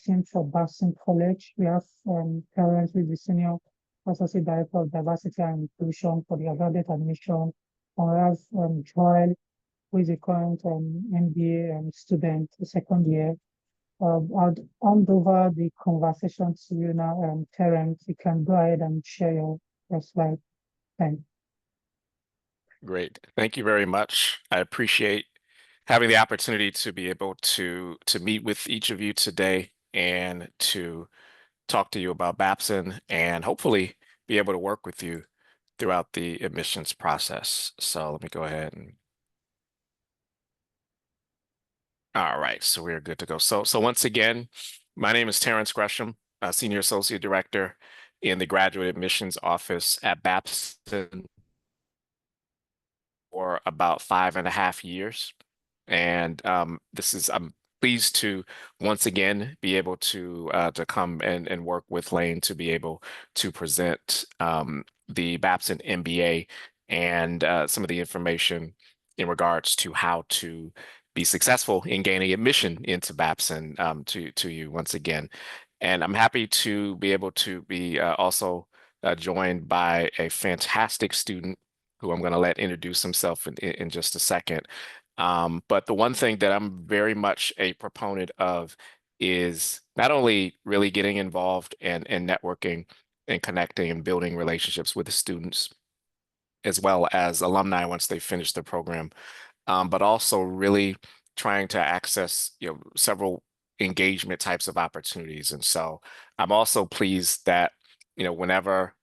team for Babson College. We have Terence, who is the Senior Associate Director of Diversity and Inclusion for the graduate admission. And we have Joel, who is a current MBA student, second year. I'll hand over the conversation to you now, Terence. You can go ahead and share your slide. Thanks. Great. Thank you very much. I appreciate having the opportunity to be able to meet with each of you today and to talk to you about Babson and hopefully be able to work with you throughout the admissions process. So let me go ahead and all right, so we're good to go. So once again, my name is Terence Gresham, Senior Associate Director in the Graduate Admissions Office at Babson for about 5.5 years. And I'm pleased to once again be able to come and work with Lane to be able to present the Babson MBA and some of the information in regards to how to be successful in gaining admission into Babson to you once again. And I'm happy to be able to be also joined by a fantastic student who I'm going to let introduce himself in just a second. But the one thing that I'm very much a proponent of is not only really getting involved and networking and connecting and building relationships with the students, as well as alumni once they finish the program, but also really trying to access several engagement types of opportunities. And so I'm also pleased that whenever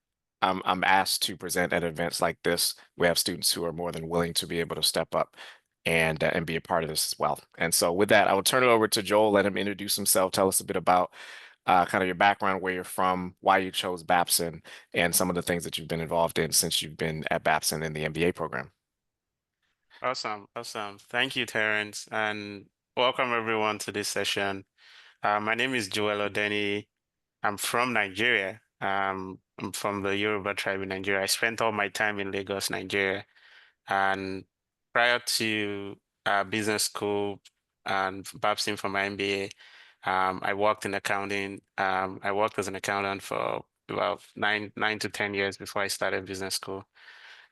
I'm asked to present at events like this, we have students who are more than willing to be able to step up and be a part of this as well. And so with that, I will turn it over to Joel, let him introduce himself, tell us a bit about kind of your background, where you're from, why you chose Babson, and some of the things that you've been involved in since you've been at Babson in the MBA program. Awesome. Thank you, Terence, and welcome everyone to this session. My name is Joel Odeni. I'm from Nigeria. I'm from the Yoruba tribe in Nigeria. I spent all my time in Lagos, Nigeria. And prior to business school and Babson for my MBA, I worked in accounting. I worked as an accountant for about nine to 10 years before I started business school.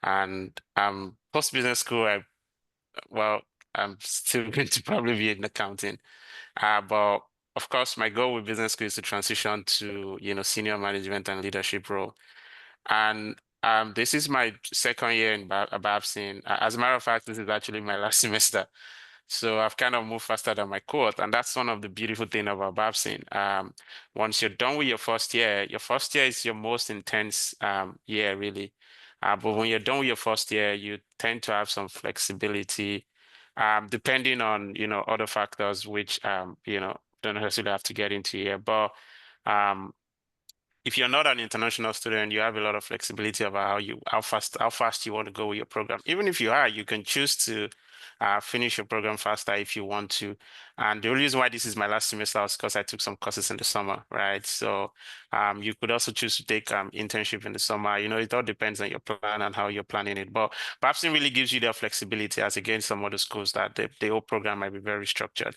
And post business school, I'm still going to probably be in accounting. But of course, my goal with business school is to transition to, senior management and leadership role. And this is my second year in Babson. As a matter of fact, this is actually my last semester. So I've kind of moved faster than my cohort. And that's one of the beautiful things about Babson. Once you're done with your first year is your most intense year, really. But when you're done with your first year, you tend to have some flexibility, depending on, other factors, which, don't necessarily have to get into here. But if you're not an international student, you have a lot of flexibility about how fast you want to go with your program. Even if you are, you can choose to finish your program faster if you want to. And the reason why this is my last semester is because I took some courses in the summer, right? So you could also choose to take internship in the summer. It all depends on your plan and how you're planning it. But Babson really gives you that flexibility as against some other schools that the whole program might be very structured.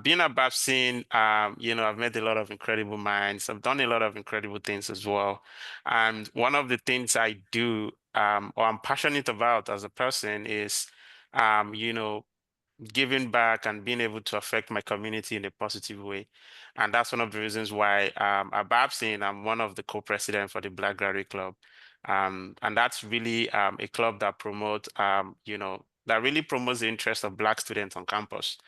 Being at Babson, I've met a lot of incredible minds. I've done a lot of incredible things as well. And one of the things I do, or I'm passionate about as a person is, giving back and being able to affect my community in a positive way. And that's one of the reasons why at Babson, I'm one of the co-president for the Black Graduate Club. And that's really a club that promotes, that really promotes the interest of Black students on campus.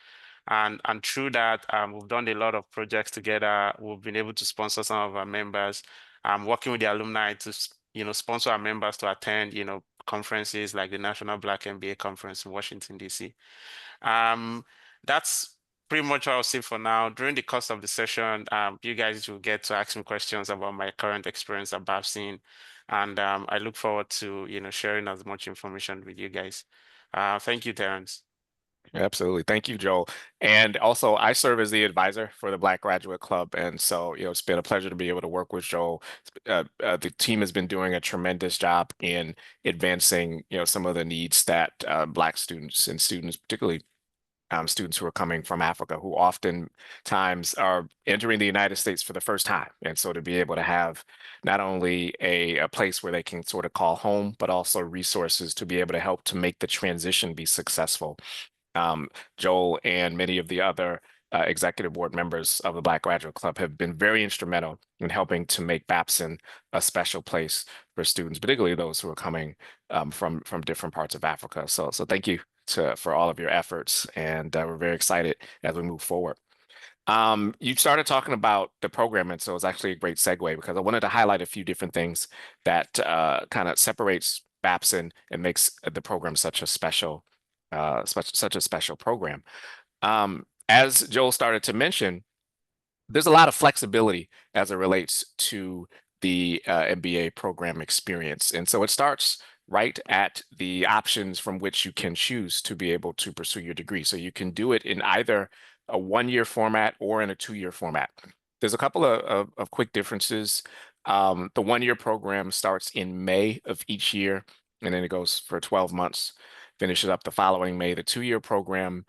And through that, we've done a lot of projects together. We've been able to sponsor some of our members, working with the alumni to, sponsor our members to attend, conferences like the National Black MBA Conference in Washington, D.C. That's pretty much what I'll say for now. During the course of the session, you guys will get to ask me questions about my current experience at Babson. And I look forward to, sharing as much information with you guys. Thank you, Terence. Absolutely. Thank you, Joel. And also, I serve as the advisor for the Black Graduate Club. And so, it's been a pleasure to be able to work with Joel. The team has been doing a tremendous job in advancing, some of the needs that Black students and students, particularly students who are coming from Africa, who oftentimes are entering the United States for the first time. And so to be able to have not only a place where they can sort of call home, but also resources to be able to help to make the transition be successful. Joel and many of the other executive board members of the Black Graduate Club have been very instrumental in helping to make Babson a special place for students, particularly those who are coming from different parts of Africa. So thank you for all of your efforts, and we're very excited as we move forward. You started talking about the program, and so it's actually a great segue because I wanted to highlight a few different things that kind of separates Babson and makes the program such a special program. As Joel started to mention, there's a lot of flexibility as it relates to the MBA program experience. And so it starts right at the options from which you can choose to be able to pursue your degree. So you can do it in either a 1-year format or in a 2-year format. There's a couple of quick differences. The 1-year program starts in May of each year, and then it goes for 12 months, finishes up the following May. The 2-year program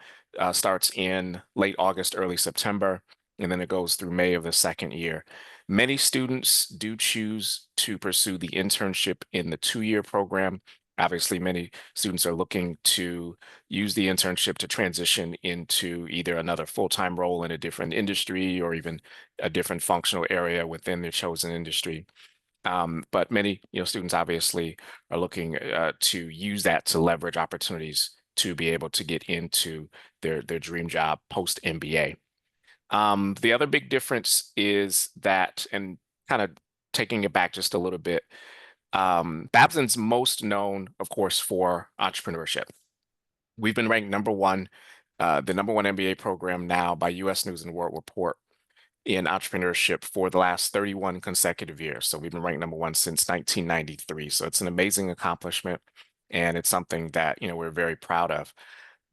starts in late August, early September, and then it goes through May of the second year. Many students do choose to pursue the internship in the 2-year program. Obviously, many students are looking to use the internship to transition into either another full-time role in a different industry or even a different functional area within their chosen industry. But many students obviously are looking to use that to leverage opportunities to be able to get into their dream job post MBA. The other big difference is that, and kind of taking it back just a little bit, Babson's most known, of course, for entrepreneurship. We've been ranked number one, the number one MBA program now by U.S. News and World Report in entrepreneurship for the last 31 consecutive years. So we've been ranked number one since 1993. So it's an amazing accomplishment, and it's something that we're very proud of.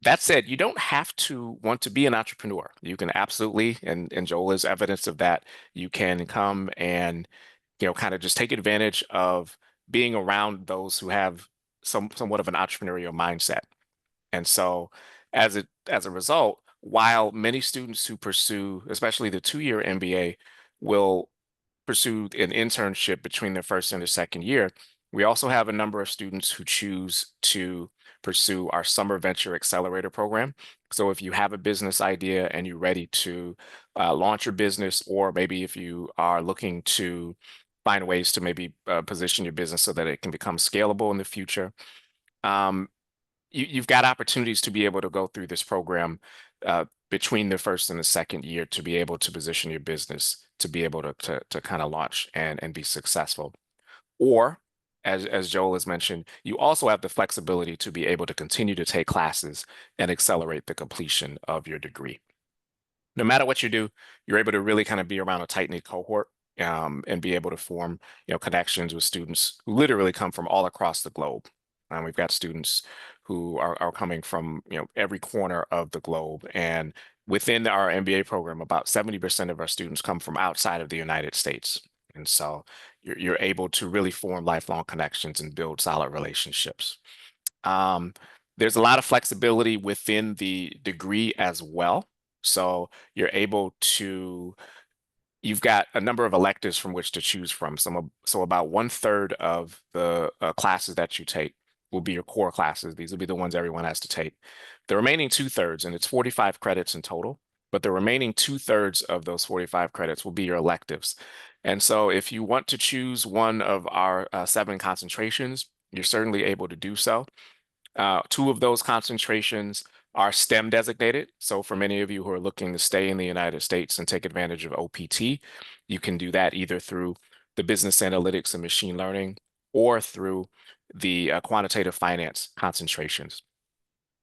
That said, you don't have to want to be an entrepreneur. You can absolutely, and Joel is evidence of that, you can come and kind of just take advantage of being around those who have somewhat of an entrepreneurial mindset. And so as a result, while many students who pursue, especially the 2-year MBA, will pursue an internship between their first and their second year, we also have a number of students who choose to pursue our Summer Venture Accelerator program. So if you have a business idea and you're ready to launch your business, or maybe if you are looking to find ways to maybe position your business so that it can become scalable in the future, you've got opportunities to be able to go through this program between the first and the second year to be able to position your business to be able to kind of launch and be successful. Or, as Joel has mentioned, you also have the flexibility to be able to continue to take classes and accelerate the completion of your degree. No matter what you do, you're able to really kind of be around a tight-knit cohort and be able to form connections with students who literally come from all across the globe. We've got students who are coming from every corner of the globe, and within our MBA program, about 70% of our students come from outside of the United States. And so you're able to really form lifelong connections and build solid relationships. There's a lot of flexibility within the degree as well. So you're able to, you've got a number of electives from which to choose from. So about 1/3 of the classes that you take will be your core classes. These will be the ones everyone has to take. The remaining 2/3, and it's 45 credits in total, but the remaining 2/3 of those 45 credits will be your electives. And so if you want to choose one of our 7 concentrations, you're certainly able to do so. 2 of those concentrations are STEM designated. So for many of you who are looking to stay in the United States and take advantage of OPT, you can do that either through the business analytics and machine learning or through the quantitative finance concentrations.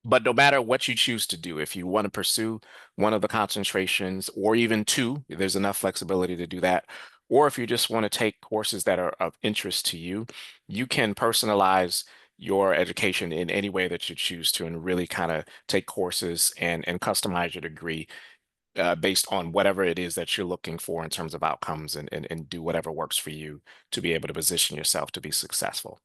But no matter what you choose to do, if you want to pursue one of the concentrations or even 2, there's enough flexibility to do that. Or if you just want to take courses that are of interest to you, you can personalize your education in any way that you choose to and really kind of take courses and customize your degree based on whatever it is that you're looking for in terms of outcomes and do whatever works for you to be able to position yourself to be successful.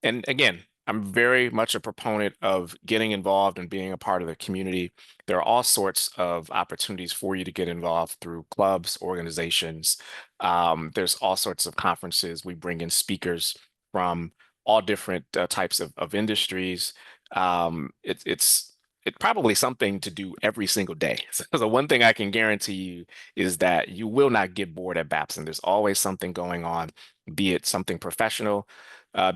And again, I'm very much a proponent of getting involved and being a part of the community. There are all sorts of opportunities for you to get involved through clubs, organizations. There's all sorts of conferences. We bring in speakers from all different types of industries. It's probably something to do every single day. So the one thing I can guarantee you is that you will not get bored at Babson. There's always something going on, be it something professional,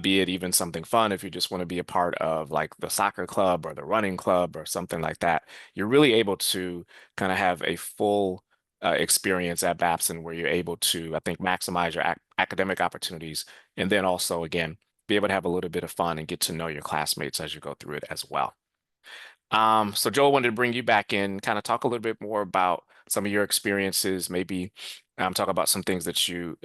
be it even something fun. If you just want to be a part of like the soccer club or the running club or something like that, you're really able to kind of have a full experience at Babson where you're able to, I think, maximize your academic opportunities, and then also, again, be able to have a little bit of fun and get to know your classmates as you go through it as well. So Joel, wanted to bring you back in, kind of talk a little bit more about some of your experiences, maybe talk about some things that you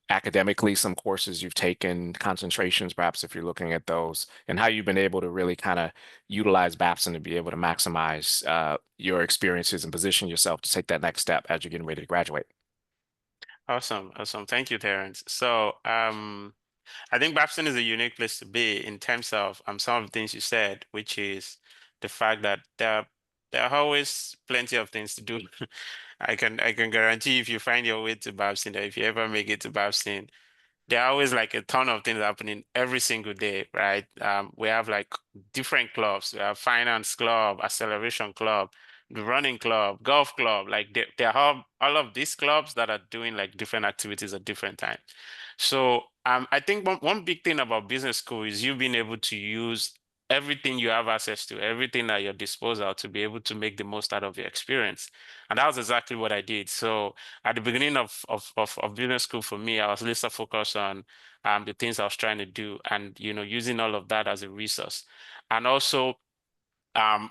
academically, some courses you've taken, concentrations, perhaps if you're looking at those, and how you've been able to really kind of utilize Babson to be able to maximize your experiences and position yourself to take that next step as you're getting ready to graduate. Awesome, awesome. Thank you, Terrence. So, I think Babson is a unique place to be in terms of some of the things you said, which is the fact that there are always plenty of things to do. I can guarantee if you find your way to Babson, or if you ever make it to Babson, there are always like a ton of things happening every single day, right? We have like different clubs. We have finance club, acceleration club, the running club, golf club. Like they have all of these clubs that are doing like different activities at different times. So I think one big thing about business school is you being able to use everything you have access to, everything at your disposal to be able to make the most out of your experience. And that was exactly what I did. So at the beginning of business school for me, I was laser focused on the things I was trying to do and, using all of that as a resource. And also,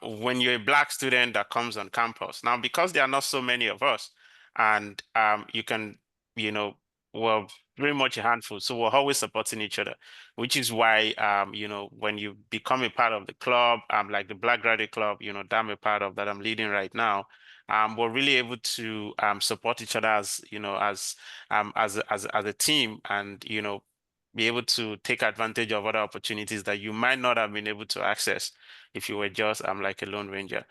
when you're a Black student that comes on campus, now because there are not so many of us, and you can, you know, well, very much a handful. So we're always supporting each other, which is why, when you become a part of the club, like the Black Graduate Club, that I'm a part of, that I'm leading right now, we're really able to support each other as, as a team, and be able to take advantage of other opportunities that you might not have been able to access if you were just like a lone ranger.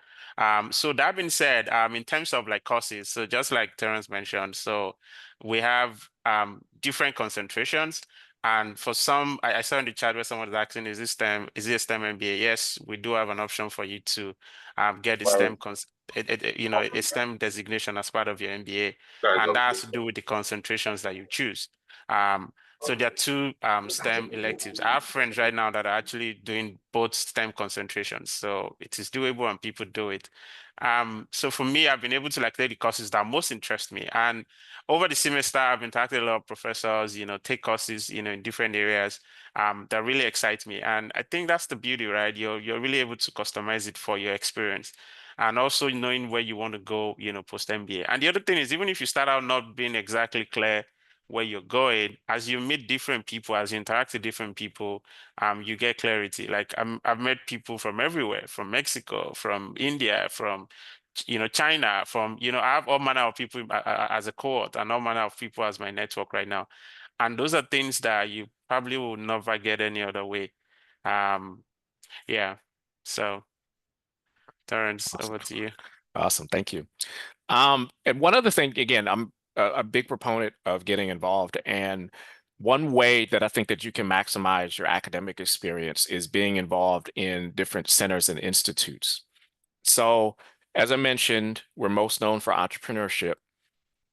So that being said, in terms of like courses, so just like Terrence mentioned, so we have different concentrations. And for some, I saw in the chat where someone was asking, is it a STEM MBA? Yes, we do have an option for you to get the STEM a STEM designation as part of your MBA, and that has to do with the concentrations that you choose. So there are two STEM electives. I have friends right now that are actually doing both STEM concentrations. So it is doable and people do it. So for me, I've been able to like take the courses that most interest me. And over the semester, I've interacted with a lot of professors, take courses, in different areas that really excite me. And I think that's the beauty, right? You're really able to customize it for your experience. And also knowing where you want to go, post MBA. And the other thing is, even if you start out not being exactly clear where you're going, as you meet different people, as you interact with different people, you get clarity. Like I've met people from everywhere, from Mexico, from India, from China, from I have all manner of people as a cohort, and all manner of people as my network right now. And those are things that you probably will never get any other way. Yeah. So Terrence, over to you. Awesome. Thank you. And one other thing, again, I'm a big proponent of getting involved. And one way that I think that you can maximize your academic experience is being involved in different centers and institutes. So, as I mentioned, we're most known for entrepreneurship.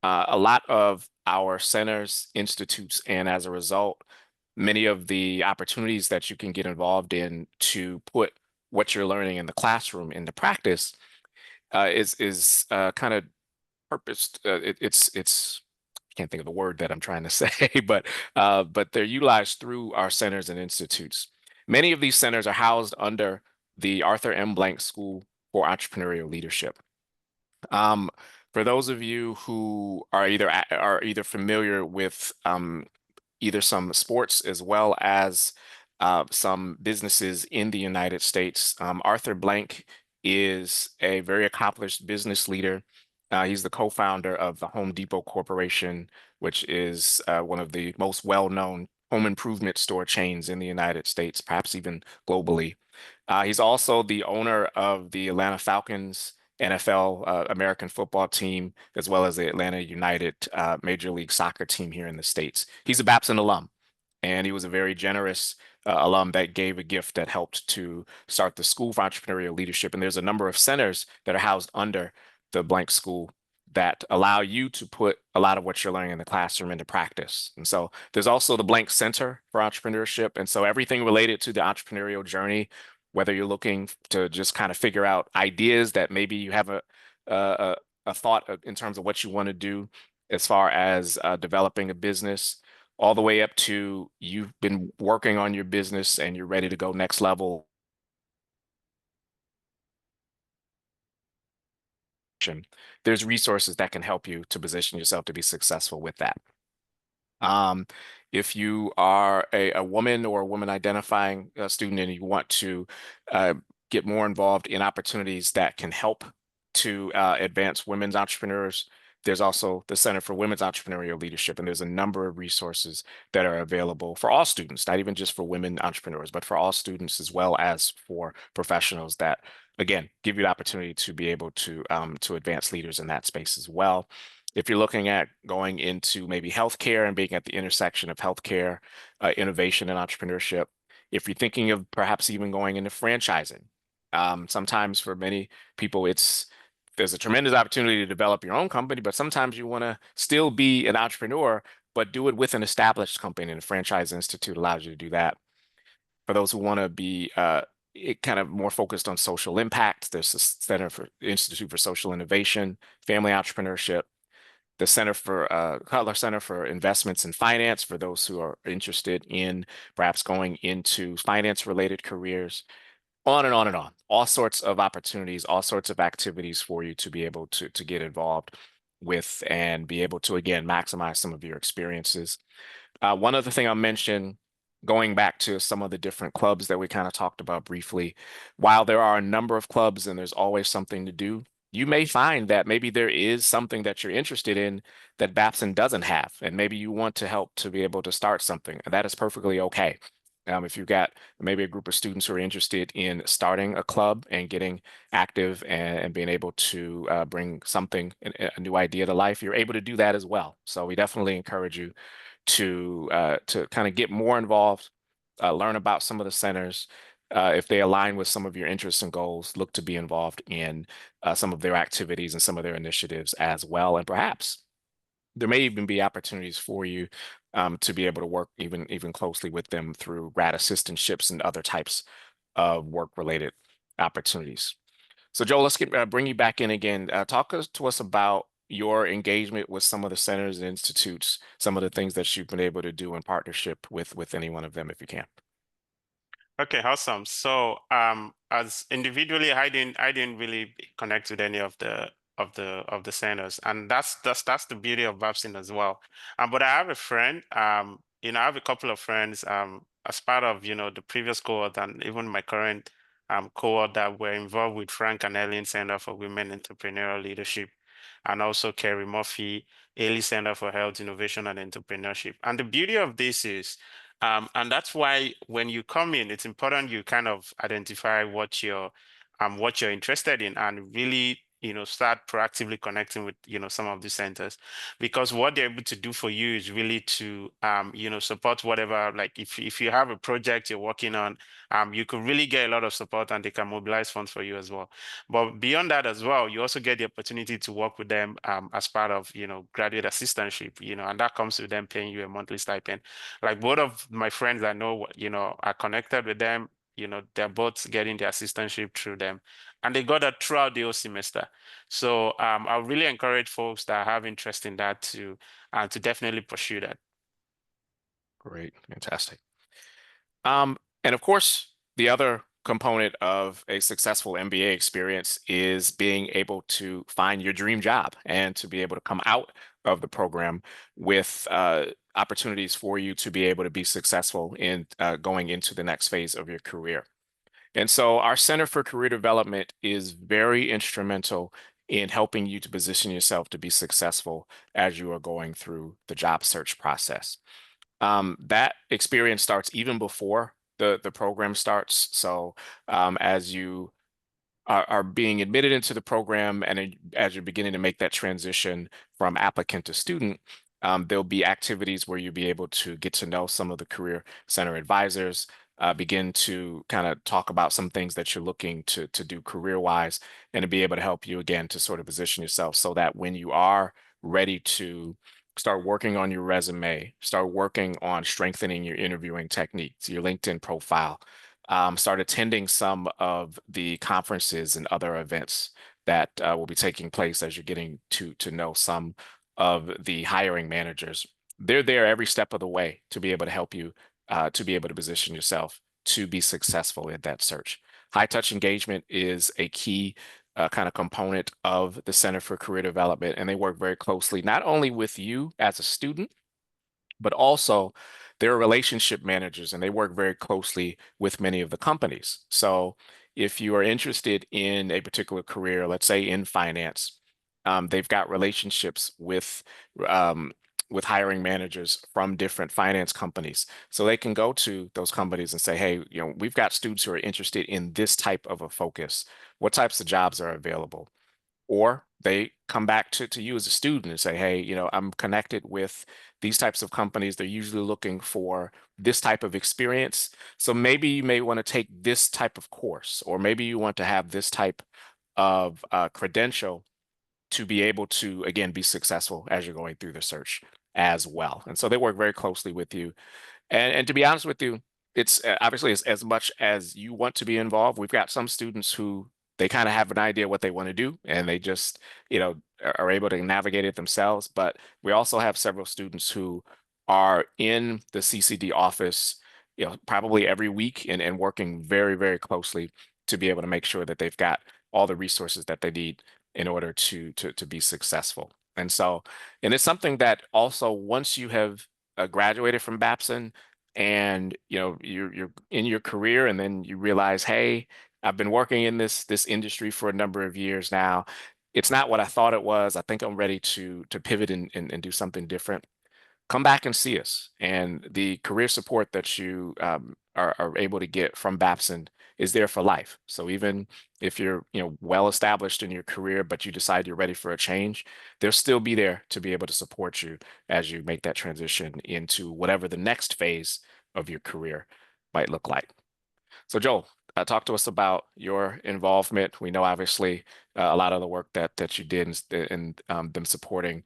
A lot of our centers, institutes, and as a result, many of the opportunities that you can get involved in to put what you're learning in the classroom into practice is kind of purposed. It's I can't think of the word that I'm trying to say, but they're utilized through our centers and institutes. Many of these centers are housed under the Arthur M. Blank School for Entrepreneurial Leadership. For those of you who are either familiar with either some sports as well as some businesses in the United States, Arthur Blank is a very accomplished business leader. He's the co-founder of the Home Depot Corporation, which is one of the most well-known home improvement store chains in the United States, perhaps even globally. He's also the owner of the Atlanta Falcons NFL American football team, as well as the Atlanta United Major League Soccer team here in the States. He's a Babson alum, and he was a very generous alum that gave a gift that helped to start the School for Entrepreneurial Leadership. And there's a number of centers that are housed under the blank school that allow you to put a lot of what you're learning in the classroom into practice. And so there's also the Blank Center for Entrepreneurship. And so everything related to the entrepreneurial journey, whether you're looking to just kind of figure out ideas that maybe you have a, a thought in terms of what you want to do as far as developing a business, all the way up to you've been working on your business and you're ready to go next level. There's resources that can help you to position yourself to be successful with that. If you are a woman or a woman identifying student and you want to get more involved in opportunities that can help to advance women's entrepreneurs, there's also the Center for Women's Entrepreneurial Leadership, and there's a number of resources that are available for all students, not even just for women entrepreneurs, but for all students as well as for professionals that, again, give you the opportunity to be able to advance leaders in that space as well. If you're looking at going into maybe healthcare and being at the intersection of healthcare, innovation, and entrepreneurship, if you're thinking of perhaps even going into franchising, sometimes for many people, there's a tremendous opportunity to develop your own company, but sometimes you want to still be an entrepreneur, but do it with an established company, and the Franchise Institute allows you to do that. For those who want to be kind of more focused on social impact, there's the Institute for Social Innovation, Family Entrepreneurship, the Cutler Center for Investments and Finance for those who are interested in perhaps going into finance-related careers, on and on and on. All sorts of opportunities, all sorts of activities for you to be able to get involved with and be able to, again, maximize some of your experiences. One other thing I'll mention, going back to some of the different clubs that we kind of talked about briefly, while there are a number of clubs and there's always something to do, you may find that maybe there is something that you're interested in that Babson doesn't have, and maybe you want to help to be able to start something. That is perfectly okay. If you've got maybe a group of students who are interested in starting a club and getting active and being able to bring something, a new idea to life, you're able to do that as well. So we definitely encourage you to kind of get more involved, learn about some of the centers. If they align with some of your interests and goals, look to be involved in some of their activities and some of their initiatives as well. And perhaps there may even be opportunities for you to be able to work even closely with them through grad assistantships and other types of work-related opportunities. So Joel, let's bring you back in again. Talk to us about your engagement with some of the centers and institutes, some of the things that you've been able to do in partnership with any one of them, if you can. Okay, awesome. So as individually, I didn't really connect with any of the centers, and that's the beauty of Babson as well. But I have a friend, I have a couple of friends as part of the previous cohort and even my current cohort that were involved with Frank and Ellen Center for Women Entrepreneurial Leadership, and also Kerry Murphy, Ailey Center for Health Innovation and Entrepreneurship. And the beauty of this is and that's why when you come in, it's important you kind of identify what you're interested in and really, start proactively connecting with, some of the centers, because what they're able to do for you is really to, support whatever, like if you have a project you're working on, you could really get a lot of support and they can mobilize funds for you as well. But beyond that as well, you also get the opportunity to work with them as part of, graduate assistantship, and that comes with them paying you a monthly stipend. Like both of my friends I know, are connected with them. They're both getting the assistantship through them, and they got that throughout the whole semester. So I really encourage folks that have interest in that to definitely pursue that. Great, fantastic. And of course, the other component of a successful MBA experience is being able to find your dream job and to be able to come out of the program with opportunities for you to be able to be successful in going into the next phase of your career. And so our Center for Career Development is very instrumental in helping you to position yourself to be successful as you are going through the job search process. that experience starts even before the program starts. So as you are being admitted into the program and as you're beginning to make that transition from applicant to student, there'll be activities where you'll be able to get to know some of the Career Center advisors, begin to kind of talk about some things that you're looking to do career-wise, and to be able to help you again to sort of position yourself so that when you are ready to start working on your resume, start working on strengthening your interviewing techniques, your LinkedIn profile, start attending some of the conferences and other events that will be taking place as you're getting to know some of the hiring managers. They're there every step of the way to be able to help you to be able to position yourself to be successful in that search. High touch engagement is a key kind of component of the Center for Career Development, and they work very closely not only with you as a student, but also they're relationship managers and they work very closely with many of the companies. So if you are interested in a particular career, let's say in finance, they've got relationships with hiring managers from different finance companies. So they can go to those companies and say, hey, we've got students who are interested in this type of a focus. What types of jobs are available? Or they come back to you as a student and say, hey, I'm connected with these types of companies. They're usually looking for this type of experience. So maybe you may want to take this type of course, or maybe you want to have this type of credential to be able to, again, be successful as you're going through the search as well. And so they work very closely with you. And to be honest with you, it's obviously as much as you want to be involved. We've got some students who they kind of have an idea what they want to do, and they just, are able to navigate it themselves. But we also have several students who are in the CCD office, probably every week and working very, very closely to be able to make sure that they've got all the resources that they need in order to be successful. And it's something that also once you have graduated from Babson and you're in your career and then you realize, hey, I've been working in this industry for a number of years now. It's not what I thought it was. I think I'm ready to pivot and do something different. Come back and see us. And the career support that you are able to get from Babson is there for life. So even if you're well established in your career, but you decide you're ready for a change, they'll still be there to be able to support you as you make that transition into whatever the next phase of your career might look like. So Joel, talk to us about your involvement. We know obviously a lot of the work that you did in them supporting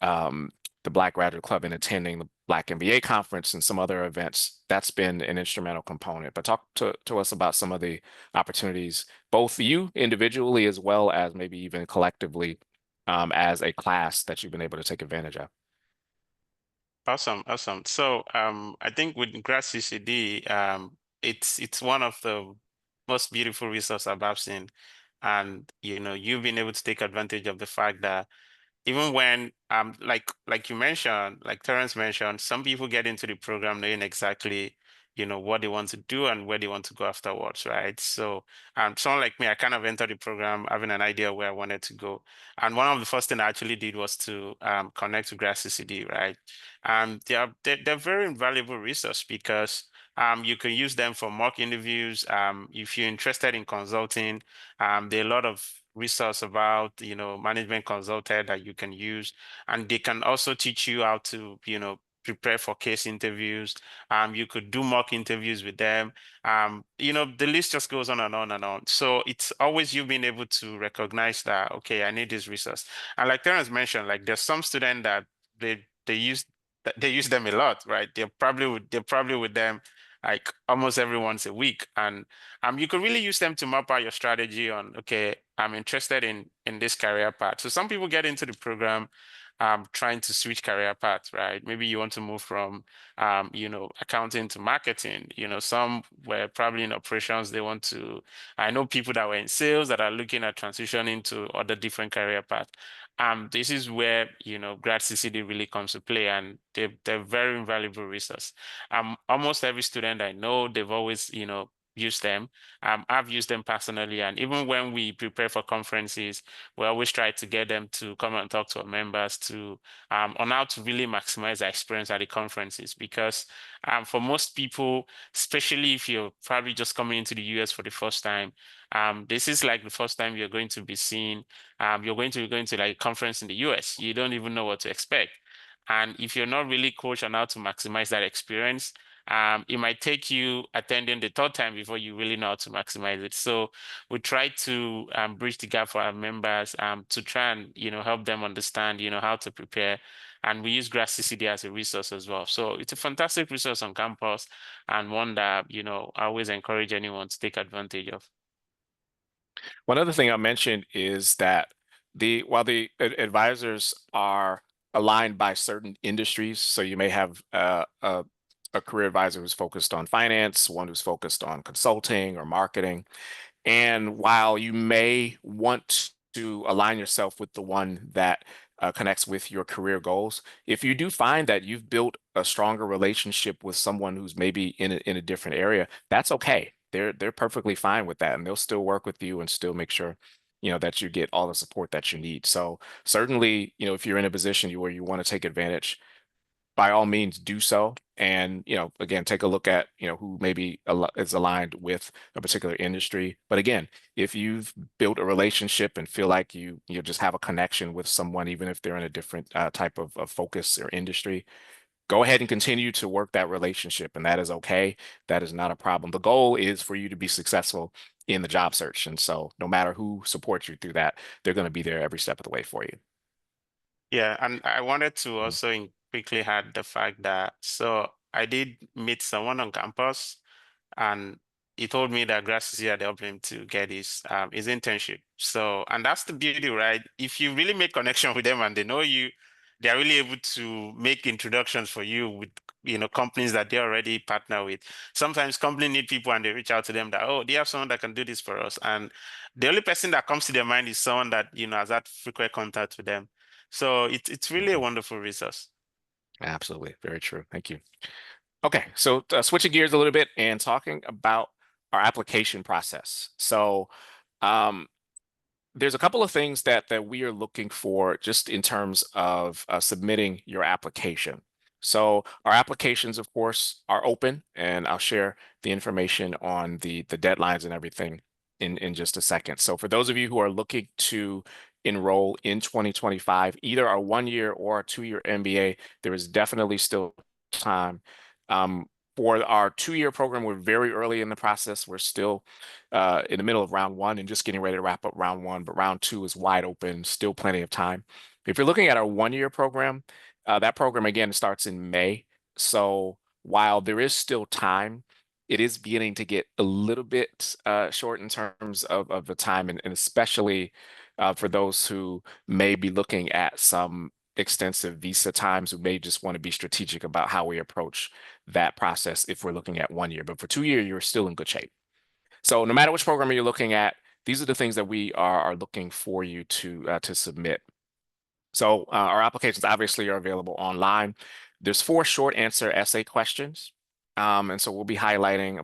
um, the Black Graduate Club and attending the Black MBA conference and some other events. That's been an instrumental component. But talk to us about some of the opportunities, both you individually as well as maybe even collectively as a class that you've been able to take advantage of. Awesome, awesome. So I think with Grad CCD, it's one of the most beautiful resources I've seen. And you've been able to take advantage of the fact that even when like you mentioned, like Terrence mentioned, some people get into the program knowing exactly what they want to do and where they want to go afterwards, right? So someone like me, I kind of entered the program having an idea where I wanted to go, and one of the first thing I actually did was to connect to Grad CCD, right? They're very invaluable resource because you can use them for mock interviews. If you're interested in consulting, there are a lot of resource about management consultant that you can use, and they can also teach you how to prepare for case interviews. You could do mock interviews with them. The list just goes on and on and on. So it's always you being able to recognize that, okay, I need this resource. And like Terrence mentioned, like there's some student that they use they use them a lot, right? They're probably with them like almost every once a week. And you could really use them to map out your strategy on, okay, I'm interested in this career path. So some people get into the program trying to switch career paths, right? Maybe you want to move from accounting to marketing. Some were probably in operations. I know people that were in sales that are looking at transitioning to other different career paths. This is where, Grad CCD really comes to play, and they're very invaluable resource. Almost every student I know, they've always, use them. I've used them personally, and even when we prepare for conferences, we always try to get them to come and talk to our members to on how to really maximize their experience at the conferences. Because for most people, especially if you're probably just coming into the US for the first time, this is like the first time you're going to be seeing, you're going to be going to like a conference in the US. You don't even know what to expect. And if you're not really coached on how to maximize that experience, it might take you attending the third time before you really know how to maximize it. So we try to bridge the gap for our members to try and, help them understand, how to prepare. And we use Grass CCD as a resource as well. So it's a fantastic resource on campus and one that, I always encourage anyone to take advantage of. One other thing I mentioned is that while the advisors are aligned by certain industries, so you may have a career advisor who's focused on finance, one who's focused on consulting or marketing. And while you may want to align yourself with the one that connects with your career goals, if you do find that you've built a stronger relationship with someone who's maybe in a different area, that's okay. They're perfectly fine with that, and they'll still work with you and still make sure that you get all the support that you need. So certainly, if you're in a position where you want to take advantage, by all means do so. And, again, take a look at, who maybe is aligned with a particular industry. But again, if you've built a relationship and feel like you just have a connection with someone, even if they're in a different type of focus or industry, go ahead and continue to work that relationship. And that is okay. That is not a problem. The goal is for you to be successful in the job search. And so no matter who supports you through that, they're going to be there every step of the way for you. Yeah, and I wanted to also quickly add the fact that, so I did meet someone on campus, and he told me that Grass had helped him to get his internship. So, and that's the beauty, right? If you really make connection with them and they know you, they're really able to make introductions for you with, companies that they already partner with. Sometimes companies need people and they reach out to them that, oh, they have someone that can do this for us. And the only person that comes to their mind is someone that, has that frequent contact with them. So it's really a wonderful resource. Absolutely. Very true. Thank you. Okay, so switching gears a little bit and talking about our application process. So there's a couple of things that we are looking for just in terms of submitting your application. So our applications, of course, are open, and I'll share the information on the deadlines and everything in just a second. So for those of you who are looking to enroll in 2025, either a 1-year or a 2-year MBA, there is definitely still time. For our 2-year program, we're very early in the process. We're still in the middle of round 1 and just getting ready to wrap up round 1, but round 2 is wide open, still plenty of time. If you're looking at our 1-year program, that program again starts in May. So while there is still time, it is beginning to get a little bit short in terms of the time, and especially for those who may be looking at some extensive visa times, who may just want to be strategic about how we approach that process if we're looking at 1 year. But for 2-year, you're still in good shape. So no matter which program you're looking at, these are the things that we are looking for you to submit. So our applications obviously are available online. There's 4 short answer essay questions. And so we'll be highlighting,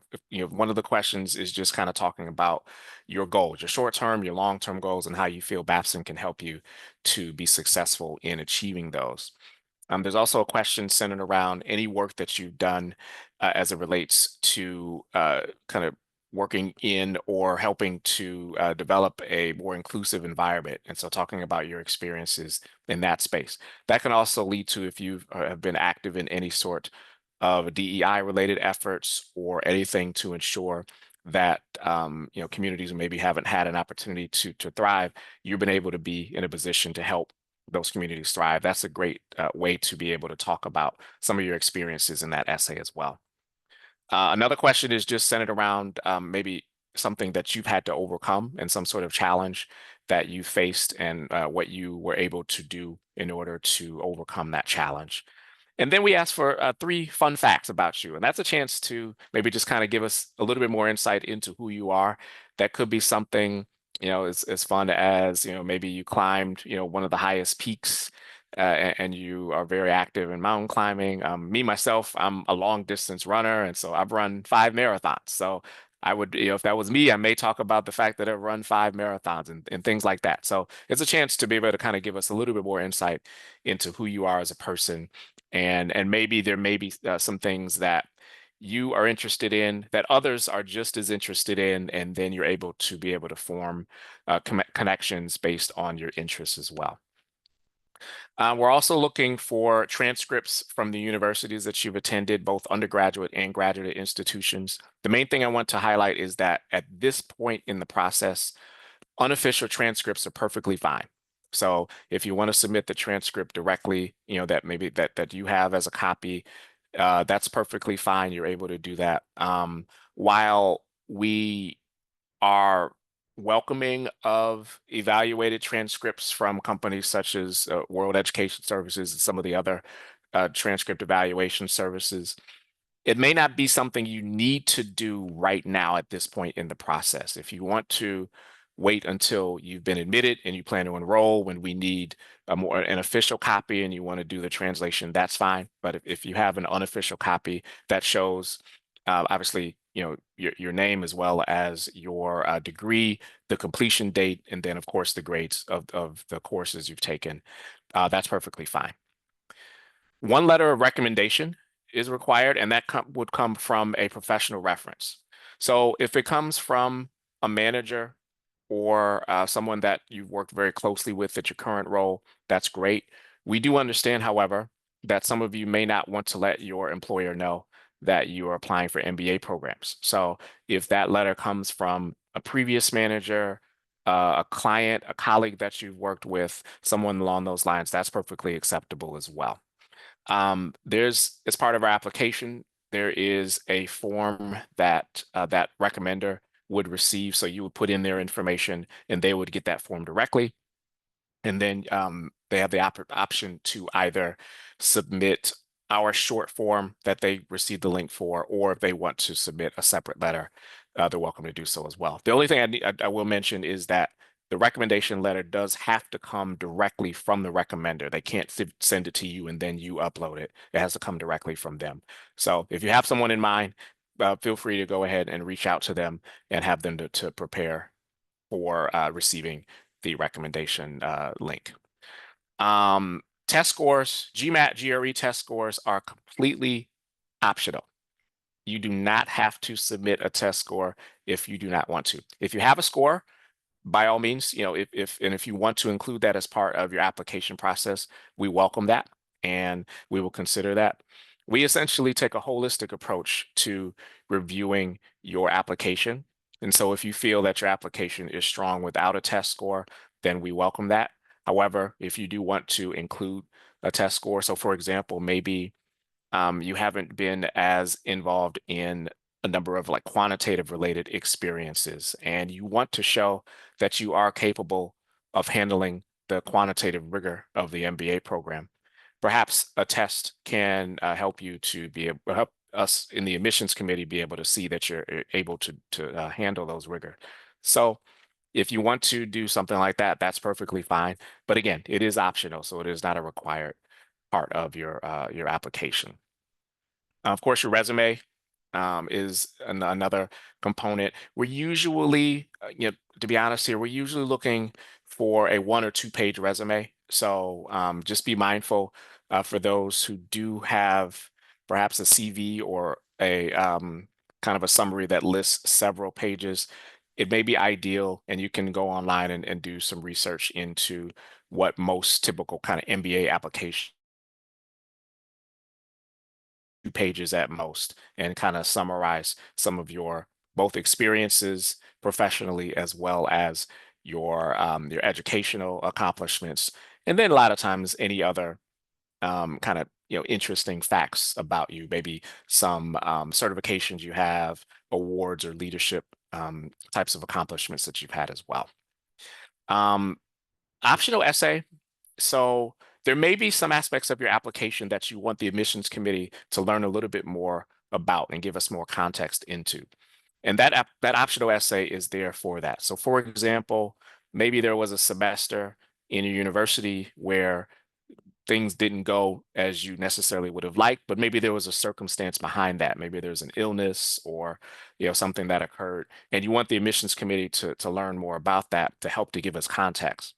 one of the questions is just kind of talking about your goals, your short-term, your long-term goals, and how you feel Babson can help you to be successful in achieving those. There's also a question centered around any work that you've done as it relates to kind of working in or helping to develop a more inclusive environment. And so talking about your experiences in that space. That can also lead to if you have been active in any sort of DEI related efforts or anything to ensure that communities who maybe haven't had an opportunity to thrive, you've been able to be in a position to help those communities thrive. That's a great way to be able to talk about some of your experiences in that essay as well. Another question is just centered around maybe something that you've had to overcome and some sort of challenge that you faced and what you were able to do in order to overcome that challenge. And then we ask for 3 fun facts about you. And that's a chance to maybe just kind of give us a little bit more insight into who you are. That could be something, as fun as, maybe you climbed, one of the highest peaks and you are very active in mountain climbing. Me, myself, I'm a long distance runner. And so I've run 5 marathons. So I would, if that was me, I may talk about the fact that I run 5 marathons and things like that. So it's a chance to be able to kind of give us a little bit more insight into who you are as a person, and maybe there may be some things that you are interested in that others are just as interested in, and then you're able to form connections based on your interests as well. We're also looking for transcripts from the universities that you've attended, both undergraduate and graduate institutions. The main thing I want to highlight is that at this point in the process, unofficial transcripts are perfectly fine. So if you want to submit the transcript directly, that maybe that you have as a copy, that's perfectly fine. You're able to do that. While we are welcoming of evaluated transcripts from companies such as World Education Services and some of the other transcript evaluation services, it may not be something you need to do right now at this point in the process. If you want to wait until you've been admitted and you plan to enroll when we need an official copy and you want to do the translation, that's fine. But if you have an unofficial copy that shows obviously, your name as well as your degree, the completion date, and then of course the grades of the courses you've taken, that's perfectly fine. One letter of recommendation is required, and that would come from a professional reference. So if it comes from a manager or someone that you've worked very closely with at your current role, that's great. We do understand, however, that some of you may not want to let your employer know that you are applying for MBA programs. So if that letter comes from a previous manager, a client, a colleague that you've worked with, someone along those lines, that's perfectly acceptable as well. As part of our application, there is a form that that recommender would receive. So you would put in their information and they would get that form directly. And then they have the option to either submit our short form that they received the link for, or if they want to submit a separate letter, they're welcome to do so as well. The only thing I will mention is that the recommendation letter does have to come directly from the recommender. They can't send it to you and then you upload it. It has to come directly from them. So if you have someone in mind, feel free to go ahead and reach out to them and have them to prepare for receiving the recommendation link. Test scores, GMAT, GRE test scores are completely optional. You do not have to submit a test score if you do not want to. If you have a score, by all means, if you want to include that as part of your application process, we welcome that and we will consider that. We essentially take a holistic approach to reviewing your application. And so if you feel that your application is strong without a test score, then we welcome that. However, if you do want to include a test score, so for example, maybe you haven't been as involved in a number of like quantitative related experiences, and you want to show that you are capable of handling the quantitative rigor of the MBA program. Perhaps a test can help you to help us in the admissions committee be able to see that you're able to handle those rigor. So if you want to do something like that, that's perfectly fine. But again, it is optional, so it is not a required part of your application. Of course, your resume is another component. We're usually, to be honest here, we're usually looking for a 1 or 2 page resume. So just be mindful for those who do have perhaps a CV or a kind of a summary that lists several pages. It may be ideal, and you can go online and do some research into what most typical kind of MBA application 2 pages at most, and kind of summarize some of your both experiences professionally as well as your educational accomplishments, and then a lot of times any other kind of interesting facts about you, maybe some certifications you have, awards or leadership types of accomplishments that you've had as well. Optional essay. So there may be some aspects of your application that you want the admissions committee to learn a little bit more about and give us more context into. And that optional essay is there for that. So for example, maybe there was a semester in your university where things didn't go as you necessarily would have liked, but maybe there was a circumstance behind that. Maybe there's an illness or something that occurred, and you want the admissions committee to learn more about that to help to give us context.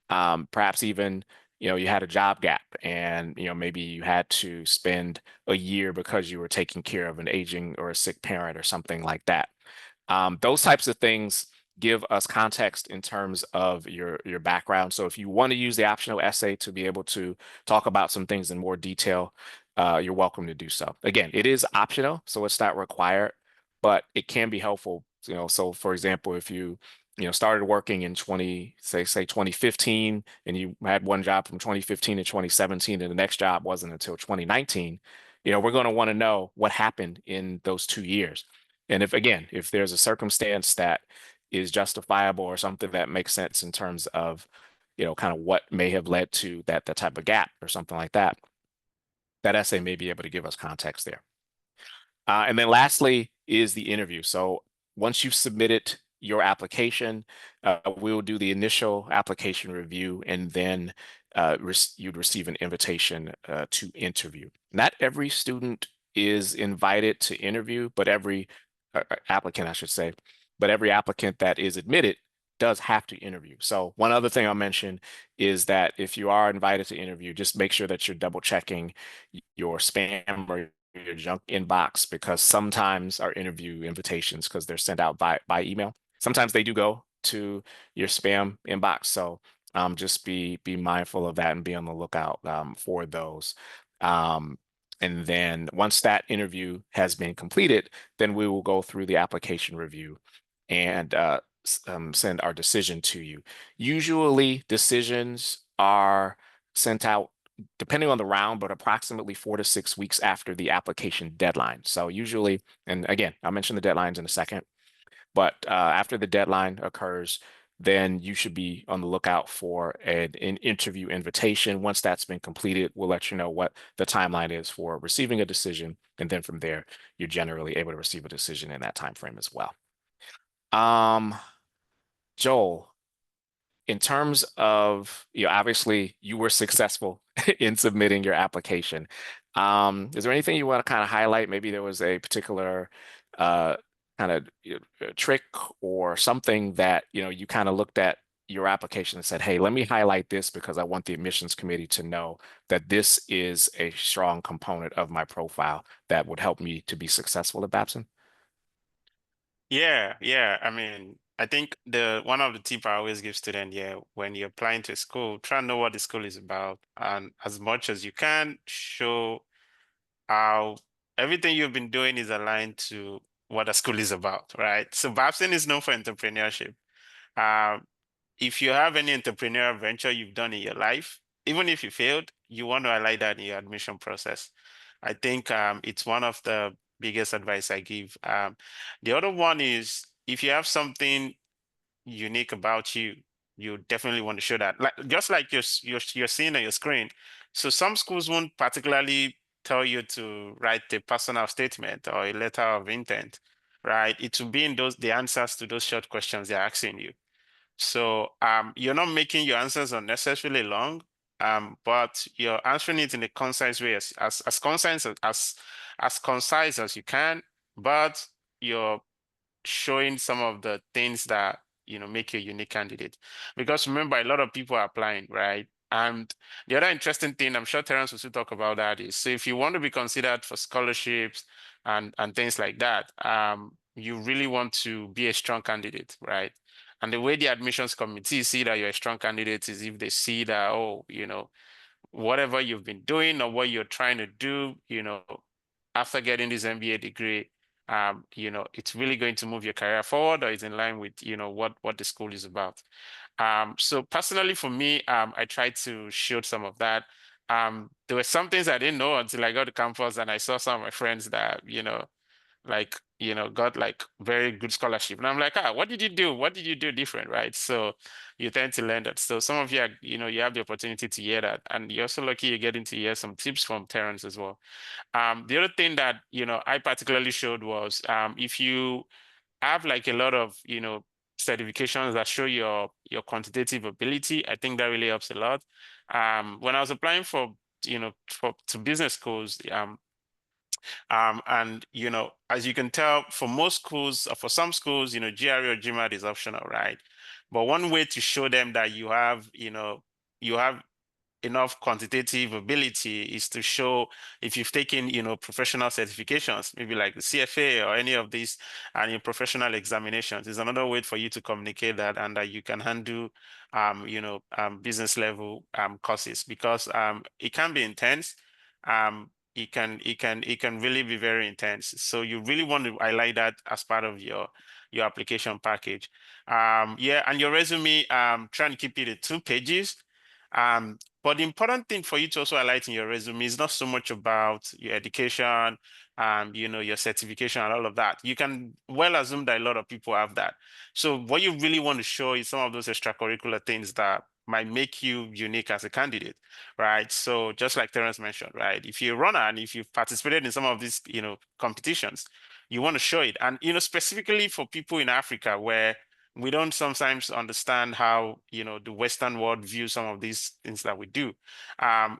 Perhaps even you had a job gap, and maybe you had to spend a year because you were taking care of an aging or a sick parent or something like that. Those types of things give us context in terms of your background. So if you want to use the optional essay to be able to talk about some things in more detail, you're welcome to do so. Again, it is optional, so it's not required, but it can be helpful. So for example, if you started working in say 2015, and you had one job from 2015 to 2017, and the next job wasn't until 2019, we're going to want to know what happened in those 2 years. And if there's a circumstance that is justifiable or something that makes sense in terms of, kind of what may have led to that type of gap or something like that, that essay may be able to give us context there. And then lastly is the interview. So once you've submitted your application, we'll do the initial application review, and then you'd receive an invitation to interview. Not every student is invited to interview, but every applicant, I should say, but every applicant that is admitted does have to interview. So one other thing I'll mention is that if you are invited to interview, just make sure that you're double checking your spam or your junk inbox, because sometimes our interview invitations, because they're sent out by email, sometimes they do go to your spam inbox. So just be mindful of that and be on the lookout for those. And then once that interview has been completed, then we will go through the application review and send our decision to you. Usually decisions are sent out, depending on the round, but approximately 4 to 6 weeks after the application deadline. So usually, and again, I'll mention the deadlines in a second, but after the deadline occurs, then you should be on the lookout for an interview invitation. Once that's been completed, we'll let you know what the timeline is for receiving a decision. And then from there, you're generally able to receive a decision in that time frame as well. Joel, in terms of, obviously you were successful in submitting your application. Is there anything you want to kind of highlight? Maybe there was a particular kind of trick or something that, you kind of looked at your application and said, hey, let me highlight this because I want the admissions committee to know that this is a strong component of my profile that would help me to be successful at Babson? Yeah. I mean, I think one of the tip I always give students, when you're applying to a school, try to know what the school is about, and as much as you can, show how everything you've been doing is aligned to what the school is about, right? So Babson is known for entrepreneurship. If you have any entrepreneurial venture you've done in your life, even if you failed, you want to highlight that in your admission process. I think it's one of the biggest advice I give. The other one is if you have something unique about you, you definitely want to show that. Just like you're seeing on your screen. So some schools won't particularly tell you to write a personal statement or a letter of intent, right? It will be in the answers to those short questions they're asking you. So you're not making your answers unnecessarily long, but you're answering it in a concise way, as concise as you can, but you're showing some of the things that make you a unique candidate. Because remember, a lot of people are applying, right? And the other interesting thing, I'm sure Terence will still talk about that, is so if you want to be considered for scholarships and things like that, you really want to be a strong candidate, right? And the way the admissions committee see that you're a strong candidate is if they see that, oh, whatever you've been doing or what you're trying to do, after getting this MBA degree, it's really going to move your career forward, or it's in line with, what the school is about. So personally for me, I tried to show some of that. There were some things I didn't know until I got to campus and I saw some of my friends that, got like very good scholarship. And I'm like, what did you do? What did you do different, right? So you tend to learn that. So some of you, you have the opportunity to hear that. And you're also lucky you're getting to hear some tips from Terence as well. The other thing that, I particularly showed was if you have like a lot of, certifications that show your quantitative ability, I think that really helps a lot. When I was applying for, to business schools, and as you can tell, for most schools, for some schools, GRE or GMAT is optional, right? But one way to show them that you have enough quantitative ability is to show if you've taken, professional certifications, maybe like the CFA or any of these, and your professional examinations is another way for you to communicate that, and that you can handle, business level courses, because it can be intense. It can really be very intense. So you really want to highlight that as part of your application package. Yeah, and your resume, trying to keep it at 2 pages. But the important thing for you to also highlight in your resume is not so much about your education, your certification and all of that. You can well assume that a lot of people have that. So what you really want to show is some of those extracurricular things that might make you unique as a candidate, right? So just like Terence mentioned, right? If you're a runner and if you've participated in some of these, competitions, you want to show it. And, specifically for people in Africa where we don't sometimes understand how, the Western world views some of these things that we do.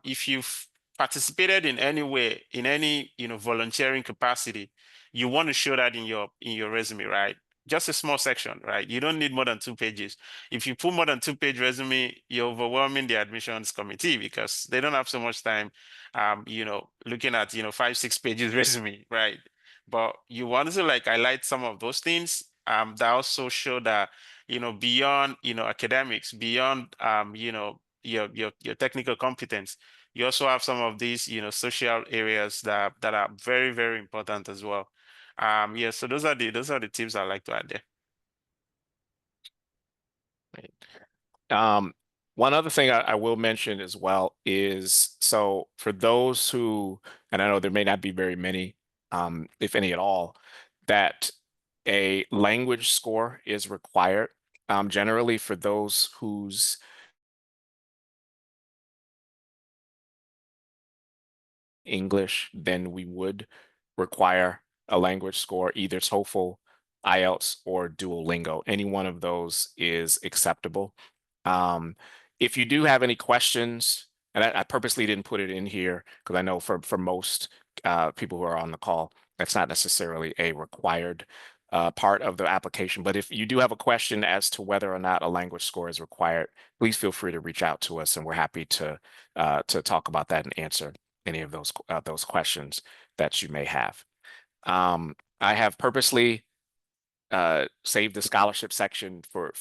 If you've participated in any way, in any, volunteering capacity, you want to show that in your resume, right? Just a small section, right? You don't need more than 2 pages. If you put more than 2-page resume, you're overwhelming the admissions committee because they don't have so much time, looking at, 5, 6 pages resume, right? But you want to like highlight some of those things that also show that, beyond, academics, beyond, your technical competence, you also have some of these, social areas that are very, very important as well. Yeah, so those are the tips I like to add there. One other thing I will mention as well is, so for those who, and I know there may not be very many, if any at all, that a language score is required. Generally for those whose English, then we would require a language score, either TOEFL, IELTS, or Duolingo. Any one of those is acceptable. If you do have any questions, and I purposely didn't put it in here because I know for most people who are on the call, that's not necessarily a required part of the application. But if you do have a question as to whether or not a language score is required, please feel free to reach out to us, and we're happy to talk about that and answer any of those questions that you may have. I have purposely saved the scholarship section for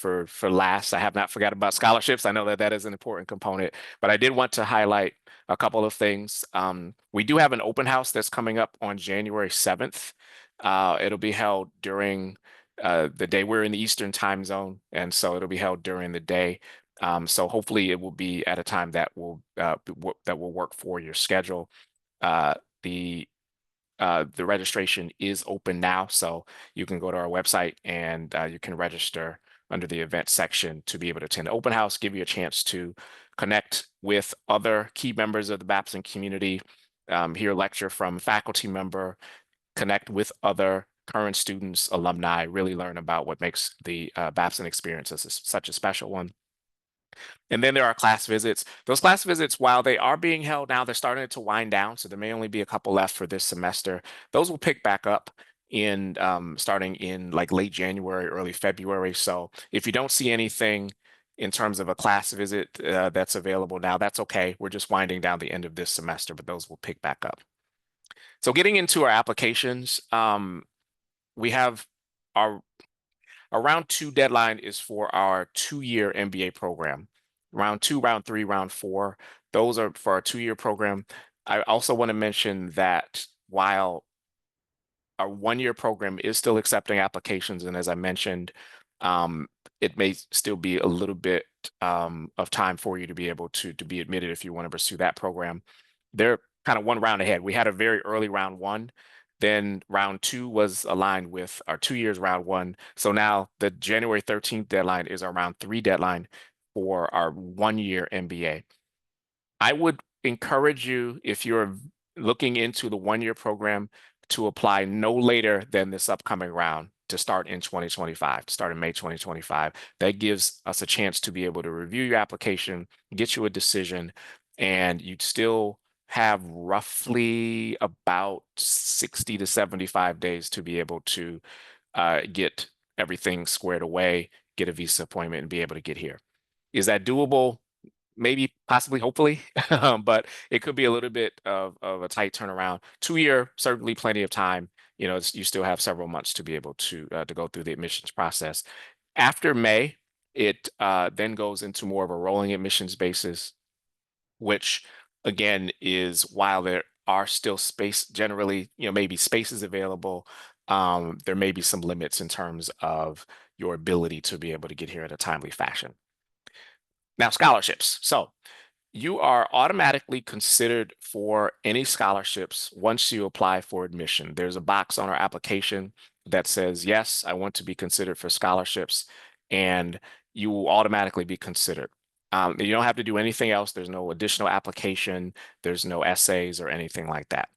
last. I have not forgot about scholarships. I know that is an important component, but I did want to highlight a couple of things. We do have an open house that's coming up on January 7th. It'll be held during the day. We're in the Eastern time zone, and so it'll be held during the day. So hopefully it will be at a time that will work for your schedule. The registration is open now, so you can go to our website and you can register under the event section to be able to attend the open house, give you a chance to connect with other key members of the Babson community, hear a lecture from faculty member, connect with other current students, alumni, really learn about what makes the Babson experience such a special one. And then there are class visits. Those class visits, while they are being held now, they're starting to wind down. So there may only be a couple left for this semester. Those will pick back up in starting in like late January, early February. So if you don't see anything in terms of a class visit that's available now, that's okay. We're just winding down the end of this semester, but those will pick back up. So getting into our applications, we have our round 2 deadline is for our 2-year MBA program. Round 2, round 3, round 4, those are for our 2-year program. I also want to mention that while our 1-year program is still accepting applications, and as I mentioned, it may still be a little bit of time for you to be able to be admitted if you want to pursue that program. They're kind of one round ahead. We had a very early round 1. Then round 2 was aligned with our 2 years round 1. So now the January 13th deadline is our round 3 deadline for our 1-year MBA. I would encourage you, if you're looking into the 1-year program, to apply no later than this upcoming round. to start in 2025, to start in May 2025. That gives us a chance to be able to review your application, get you a decision, and you'd still have roughly about 60 to 75 days to be able to get everything squared away, get a visa appointment, and be able to get here. Is that doable? Maybe, possibly, hopefully, but it could be a little bit of a tight turnaround. 2 year, certainly plenty of time. You know, you still have several months to be able to go through the admissions process. After May, it then goes into more of a rolling admissions basis, which again is while there are still space, generally, you know, maybe spaces available, there may be some limits in terms of your ability to be able to get here in a timely fashion. Now, scholarships. So you are automatically considered for any scholarships once you apply for admission. There's a box on our application that says, yes, I want to be considered for scholarships, and you will automatically be considered. You don't have to do anything else. There's no additional application. There's no essays or anything like that.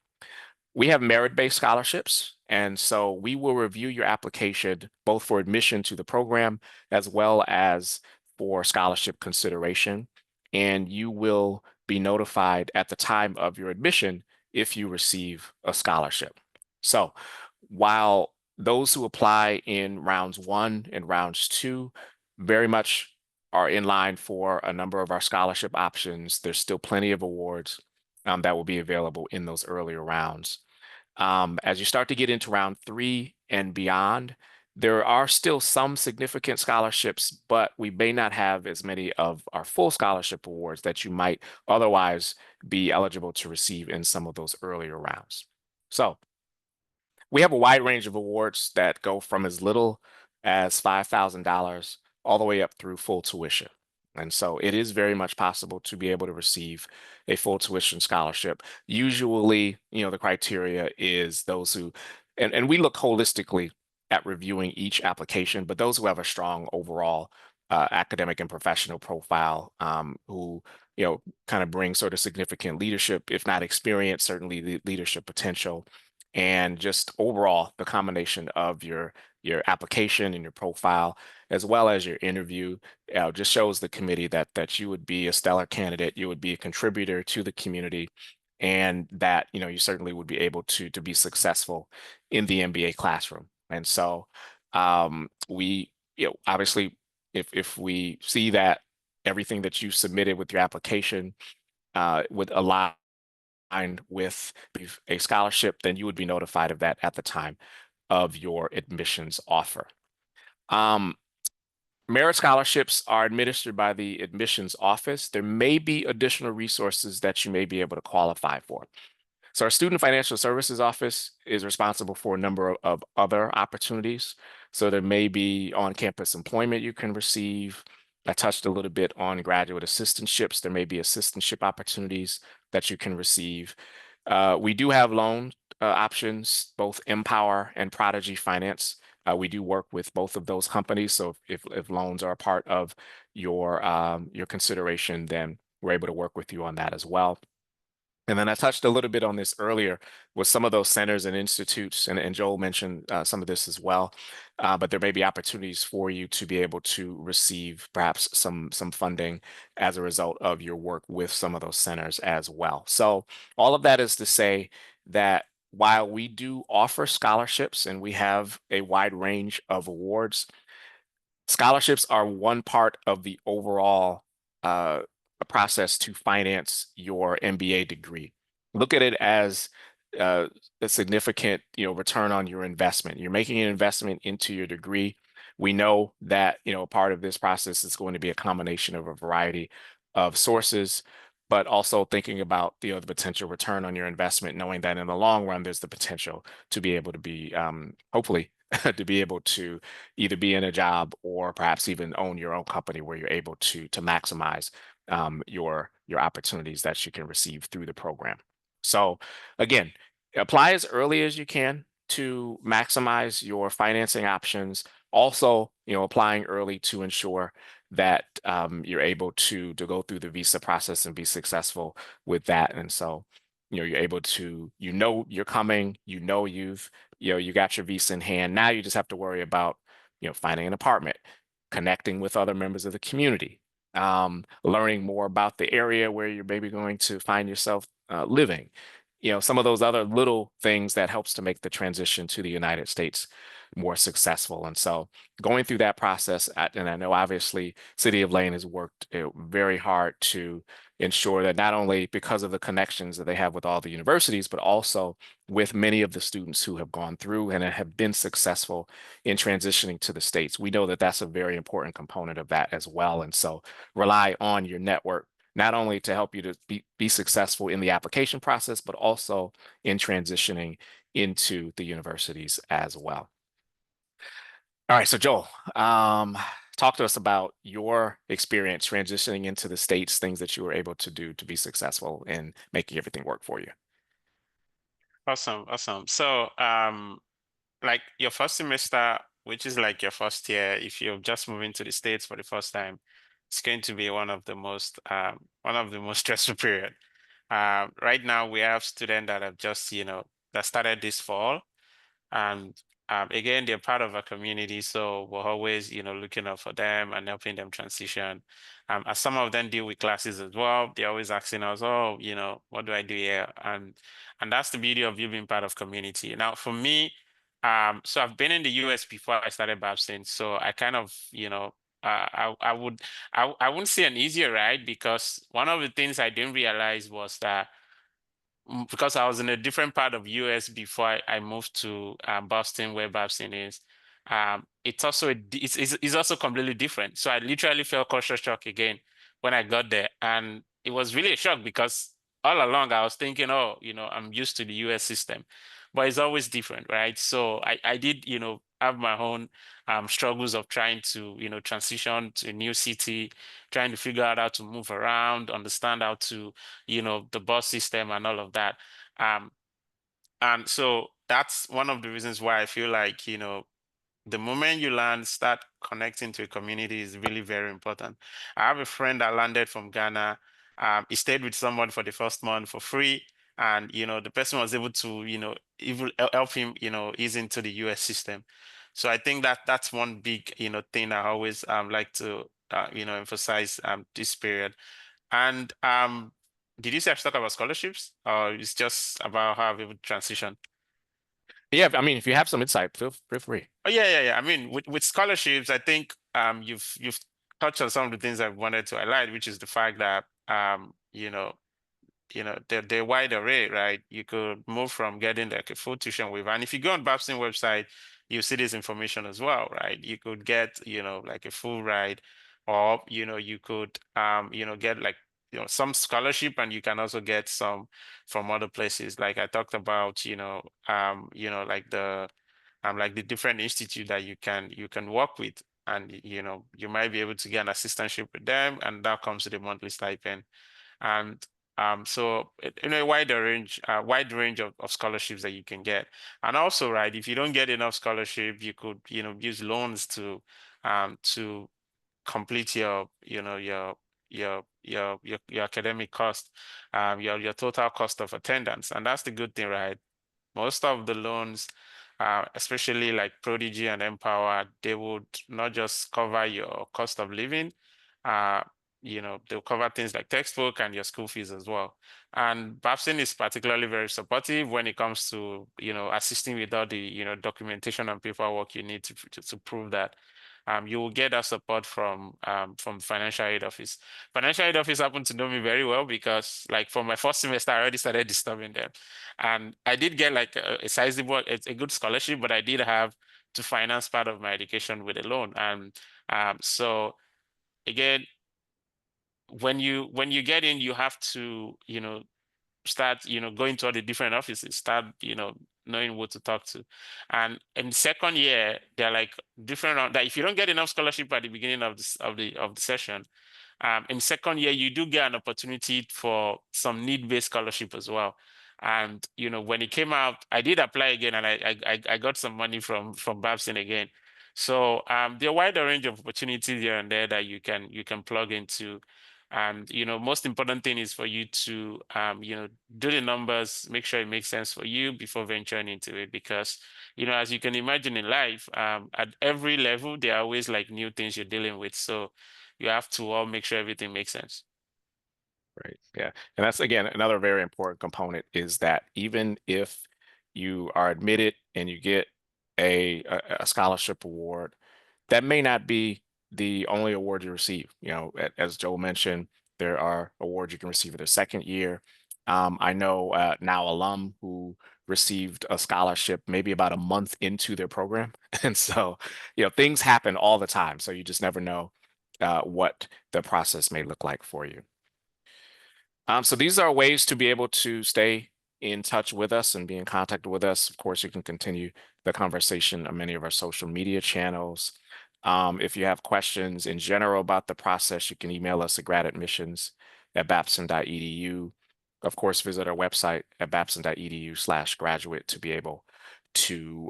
We have merit-based scholarships, and so we will review your application both for admission to the program as well as for scholarship consideration, and you will be notified at the time of your admission if you receive a scholarship. So while those who apply in rounds 1 and rounds 2 very much are in line for a number of our scholarship options, there's still plenty of awards that will be available in those earlier rounds. As you start to get into round 3 and beyond, there are still some significant scholarships, but we may not have as many of our full scholarship awards that you might otherwise be eligible to receive in some of those earlier rounds. So we have a wide range of awards that go from as little as $5,000 all the way up through full tuition. And so it is very much possible to be able to receive a full tuition scholarship. Usually, you know, the criteria is those who, and we look holistically at reviewing each application, but those who have a strong overall academic and professional profile, who, you know, kind of bring sort of significant leadership, if not experience, certainly the leadership potential, and just overall the combination of your application and your profile as well as your interview just shows the committee that you would be a stellar candidate, you would be a contributor to the community, and that, you know, you certainly would be able to be successful in the MBA classroom. And so we, you know, obviously if we see that everything that you submitted with your application would align with a scholarship, then you would be notified of that at the time of your admissions offer. Merit scholarships are administered by the admissions office. There may be additional resources that you may be able to qualify for. So our Student Financial Services Office is responsible for a number of other opportunities. So there may be on-campus employment you can receive. I touched a little bit on graduate assistantships. There may be assistantship opportunities that you can receive. We do have loan options, both Empower and Prodigy Finance. We do work with both of those companies. So if loans are a part of your consideration, then we're able to work with you on that as well. And then I touched a little bit on this earlier with some of those centers and institutes, and Joel mentioned some of this as well. But there may be opportunities for you to be able to receive perhaps some funding as a result of your work with some of those centers as well. So all of that is to say that while we do offer scholarships and we have a wide range of awards, scholarships are one part of the overall process to finance your MBA degree. Look at it as a significant, you know, return on your investment. You're making an investment into your degree. We know that, you know, part of this process is going to be a combination of a variety of sources, but also thinking about, you know, the potential return on your investment, knowing that in the long run, there's the potential to be able to be, hopefully, to be able to either be in a job or perhaps even own your own company where you're able to maximize your opportunities that you can receive through the program. So again, apply as early as you can to maximize your financing options. Also, you know, applying early to ensure that you're able to go through the visa process and be successful with that. And so you're able to, you're coming, you got your visa in hand. Now you just have to worry about, finding an apartment, connecting with other members of the community, learning more about the area where you're maybe going to find yourself living. Some of those other little things that helps to make the transition to the United States more successful. And so going through that process, and I know obviously City of Lane has worked very hard to ensure that not only because of the connections that they have with all the universities, but also with many of the students who have gone through and have been successful in transitioning to the States. We know that that's a very important component of that as well. And so rely on your network, not only to help you to be successful in the application process, but also in transitioning into the universities as well. All right, so Joel, talk to us about your experience transitioning into the States, things that you were able to do to be successful in making everything work for you. Awesome, awesome. So, like your first semester, which is like your first year, if you're just moving to the States for the first time, it's going to be one of the most stressful period. Right now we have students that have just, that started this fall. And again, they're part of a community, so we're always, looking out for them and helping them transition. As some of them deal with classes as well, they're always asking us, oh, what do I do here? And that's the beauty of you being part of community. Now, for me, so I've been in the US before I started Babson, so I kind of, I wouldn't say an easier ride, because one of the things I didn't realize was that because I was in a different part of US before I moved to Boston, where Babson is. It's also it's also completely different. So I literally felt culture shock again when I got there, and it was really a shock because all along I was thinking, oh, I'm used to the US system, but it's always different, right? So I did, have my own struggles of trying to, transition to a new city, trying to figure out how to move around, understand how to, the bus system and all of that. And so that's one of the reasons why I feel like, the moment you land, start connecting to a community is really very important. I have a friend that landed from Ghana. He stayed with someone for the first month for free. And, the person was able to, even help him, ease into the US system. So I think that that's one big, thing I always like to, emphasize this period. And did you say I should talk about scholarships, or it's just about how I've able to transition? Yeah, I mean, if you have some insight, feel free. Oh yeah. I mean, with scholarships, I think you've touched on some of the things I wanted to highlight, which is the fact that they're wide array, right? You could move from getting like a full tuition waiver, and if you go on Babson website, you see this information as well, right? You could get like a full ride, or you could get like some scholarship, and you can also get some from other places. Like I talked about, like the different institute that you can work with, and you might be able to get an assistantship with them, and that comes to the monthly stipend. And so a wide range of scholarships that you can get. And also, right, if you don't get enough scholarship, you could use loans to complete your academic cost, your total cost of attendance. And that's the good thing, right? Most of the loans, especially like Prodigy and Empower, they would not just cover your cost of living, uh, they'll cover things like textbook and your school fees as well. And Babson is particularly very supportive when it comes to, assisting with all the, documentation and paperwork you need to prove that. You will get that support from financial aid office. Financial aid office happened to know me very well because, like, for my first semester, I already started disturbing them, and I did get like a sizable, a good scholarship, but I did have to finance part of my education with a loan. And so again, when you get in, you have to start going to all the different offices, start knowing what to talk to. And in second year, they're like different that if you don't get enough scholarship at the beginning of this of the session, in second year you do get an opportunity for some need-based scholarship as well. And when it came out, I did apply again, and I got some money from Babson again. So there are a wider range of opportunities here and there that you can plug into. And, most important thing is for you to, do the numbers, make sure it makes sense for you before venturing into it. Because, as you can imagine in life, at every level, there are always like new things you're dealing with. So you have to all make sure everything makes sense. Right. Yeah. And that's, again, another very important component is that even if you are admitted and you get a scholarship award, that may not be the only award you receive. As Joe mentioned, there are awards you can receive in the second year. I know now alum who received a scholarship maybe about a month into their program. And so, things happen all the time. So you just never know what the process may look like for you. So these are ways to be able to stay in touch with us and be in contact with us. Of course, you can continue the conversation on many of our social media channels. If you have questions in general about the process, you can email us at gradadmissions@babson.edu. Of course, visit our website at babson.edu/graduate to be able to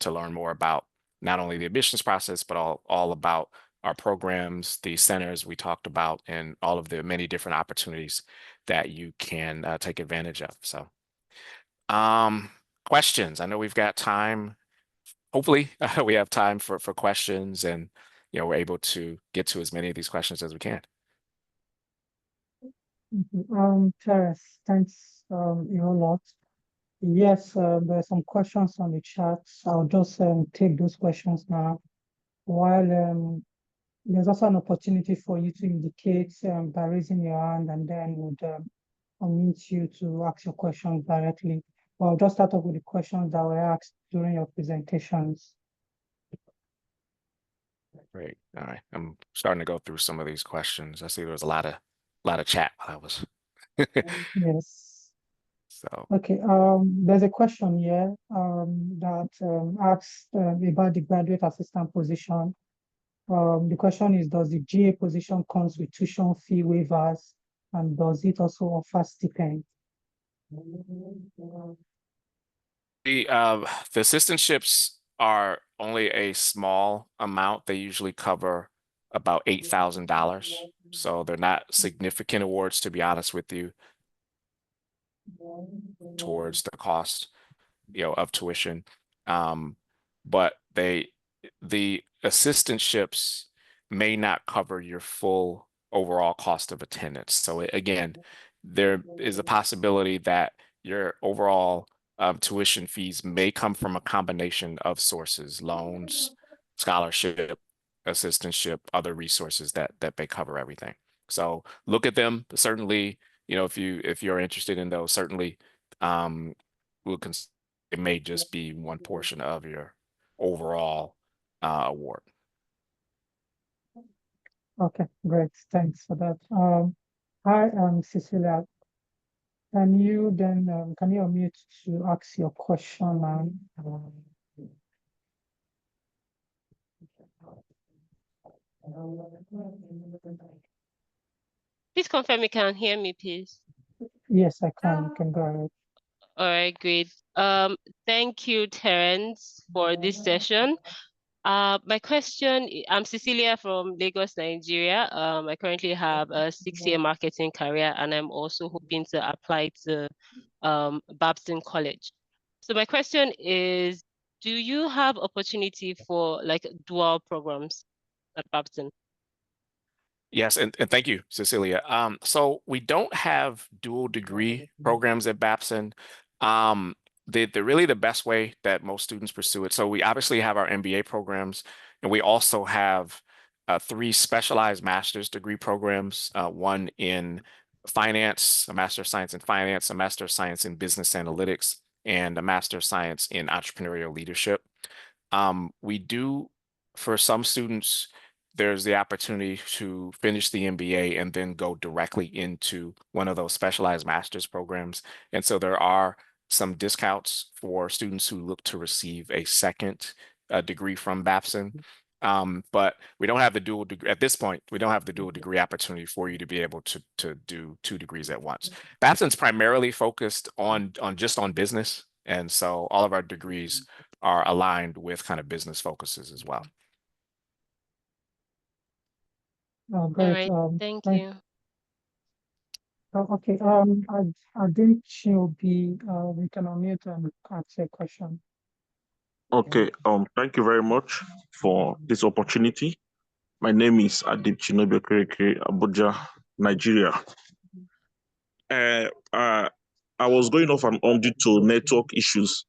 learn more about not only the admissions process, but all about our programs, the centers we talked about, and all of the many different opportunities that you can take advantage of. So, questions. I know we've got time. Hopefully, we have time for questions, and we're able to get to as many of these questions as we can. Terence, thanks a lot. Yes, there are some questions on the chat. I'll just take those questions now. While there's also an opportunity for you to indicate by raising your hand, and then would unmute you to ask your questions directly. Well, I'll just start off with the questions that were asked during your presentations. Great. All right. I'm starting to go through some of these questions. I see there was a lot of chat while I was. Yes. So. Okay. There's a question here that asks about the graduate assistant position. The question is, does the GA position comes with tuition fee waivers, and does it also offer stipend? The assistantships are only a small amount. They usually cover about $8,000. So they're not significant awards, to be honest with you, towards the cost, of tuition. But the assistantships may not cover your full overall cost of attendance. So again, there is a possibility that your overall tuition fees may come from a combination of sources: loans, scholarship, assistantship, other resources that may cover everything. So look at them. Certainly, if you're interested in those, certainly it may just be one portion of your overall award. Okay, great. Thanks for that. Hi, Cecilia. Can you unmute to ask your question? Please confirm you can hear me, please. Yes, I can. You can go ahead. All right, great. Thank you, Terence, for this session. My question, I'm Cecilia from Lagos, Nigeria. I currently have a 6-year marketing career, and I'm also hoping to apply to Babson College. So my question is, do you have opportunity for like dual programs at Babson? Yes, and thank you, Cecilia. So we don't have dual degree programs at Babson. The really the best way that most students pursue it. So we obviously have our MBA programs, and we also have 3 specialized master's degree programs, one in finance, a Master of Science in Finance, a Master of Science in Business Analytics, and a Master of Science in Entrepreneurial Leadership. We do, for some students, there's the opportunity to finish the MBA and then go directly into one of those specialized master's programs. And so there are some discounts for students who look to receive a second degree from Babson. But we don't have the dual degree at this point. We don't have the dual degree opportunity for you to be able to do 2 degrees at once. Babson's primarily focused on just on business, and so all of our degrees are aligned with kind of business focuses as well. Great. All right, thank you. Okay, I think she'll be, we can unmute and ask a question. Okay, thank you very much for this opportunity. My name is Adib Chinobi Okereke, Abuja, Nigeria. I was going off and on due to network issues.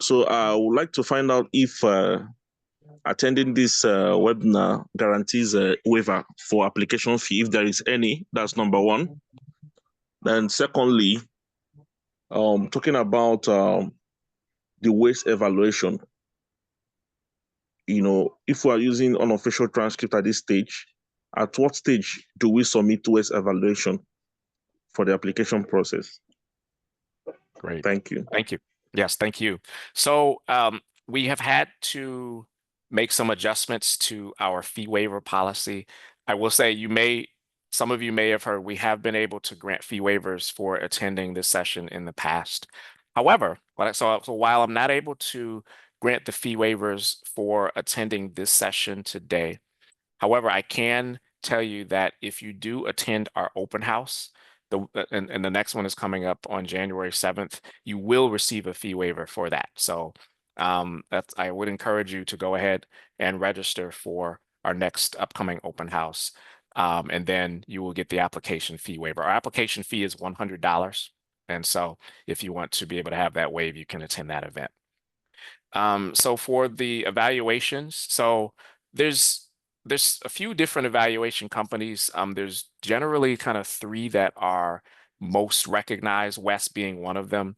So I would like to find out if attending this webinar guarantees a waiver for application fee. If there is any, that's number one. Then secondly, talking about the waste evaluation. You know, if we are using unofficial transcript at this stage, at what stage do we submit waste evaluation for the application process? Great. Thank you. Thank you. Yes, thank you. So we have had to make some adjustments to our fee waiver policy. I will say some of you may have heard we have been able to grant fee waivers for attending this session in the past. However, so while I'm not able to grant the fee waivers for attending this session today, however, I can tell you that if you do attend our open house, and the next one is coming up on January 7th, you will receive a fee waiver for that. So I would encourage you to go ahead and register for our next upcoming open house. And then you will get the application fee waiver. Our application fee is $100. And so if you want to be able to have that waive, you can attend that event. So for the evaluations, so there's a few different evaluation companies. There's generally kind of three that are most recognized, West being one of them.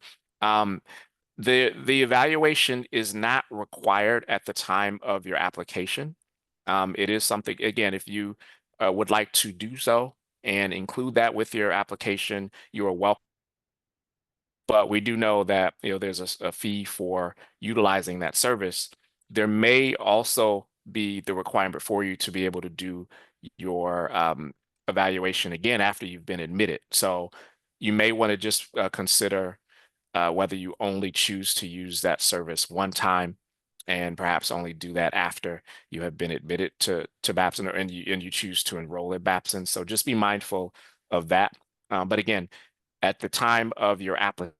The evaluation is not required at the time of your application. It is something, again, if you would like to do so and include that with your application, you are welcome. But we do know that there's a fee for utilizing that service. There may also be the requirement for you to be able to do your evaluation again after you've been admitted. So you may want to just consider whether you only choose to use that service one time and perhaps only do that after you have been admitted to Babson and you choose to enroll at Babson. So just be mindful of that. But again, at the time of your application,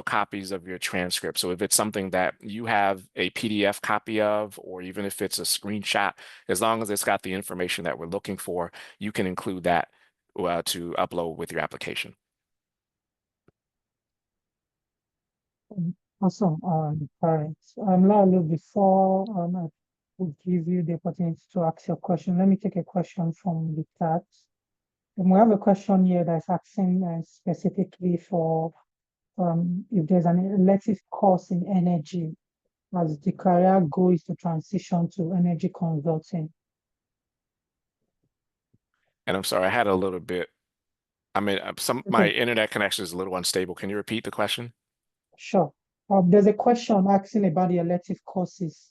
copies of your transcript. So if it's something that you have a PDF copy of, or even if it's a screenshot, as long as it's got the information that we're looking for, you can include that to upload with your application. Awesome. Thanks. Lalu, before I will give you the opportunity to ask your question, let me take a question from the chat. And we have a question here that's asking specifically for if there's an elective course in energy, as the career goal is to transition to energy consulting. And I'm sorry, I had a little bit, my internet connection is a little unstable. Can you repeat the question? Sure. There's a question asking about the elective courses.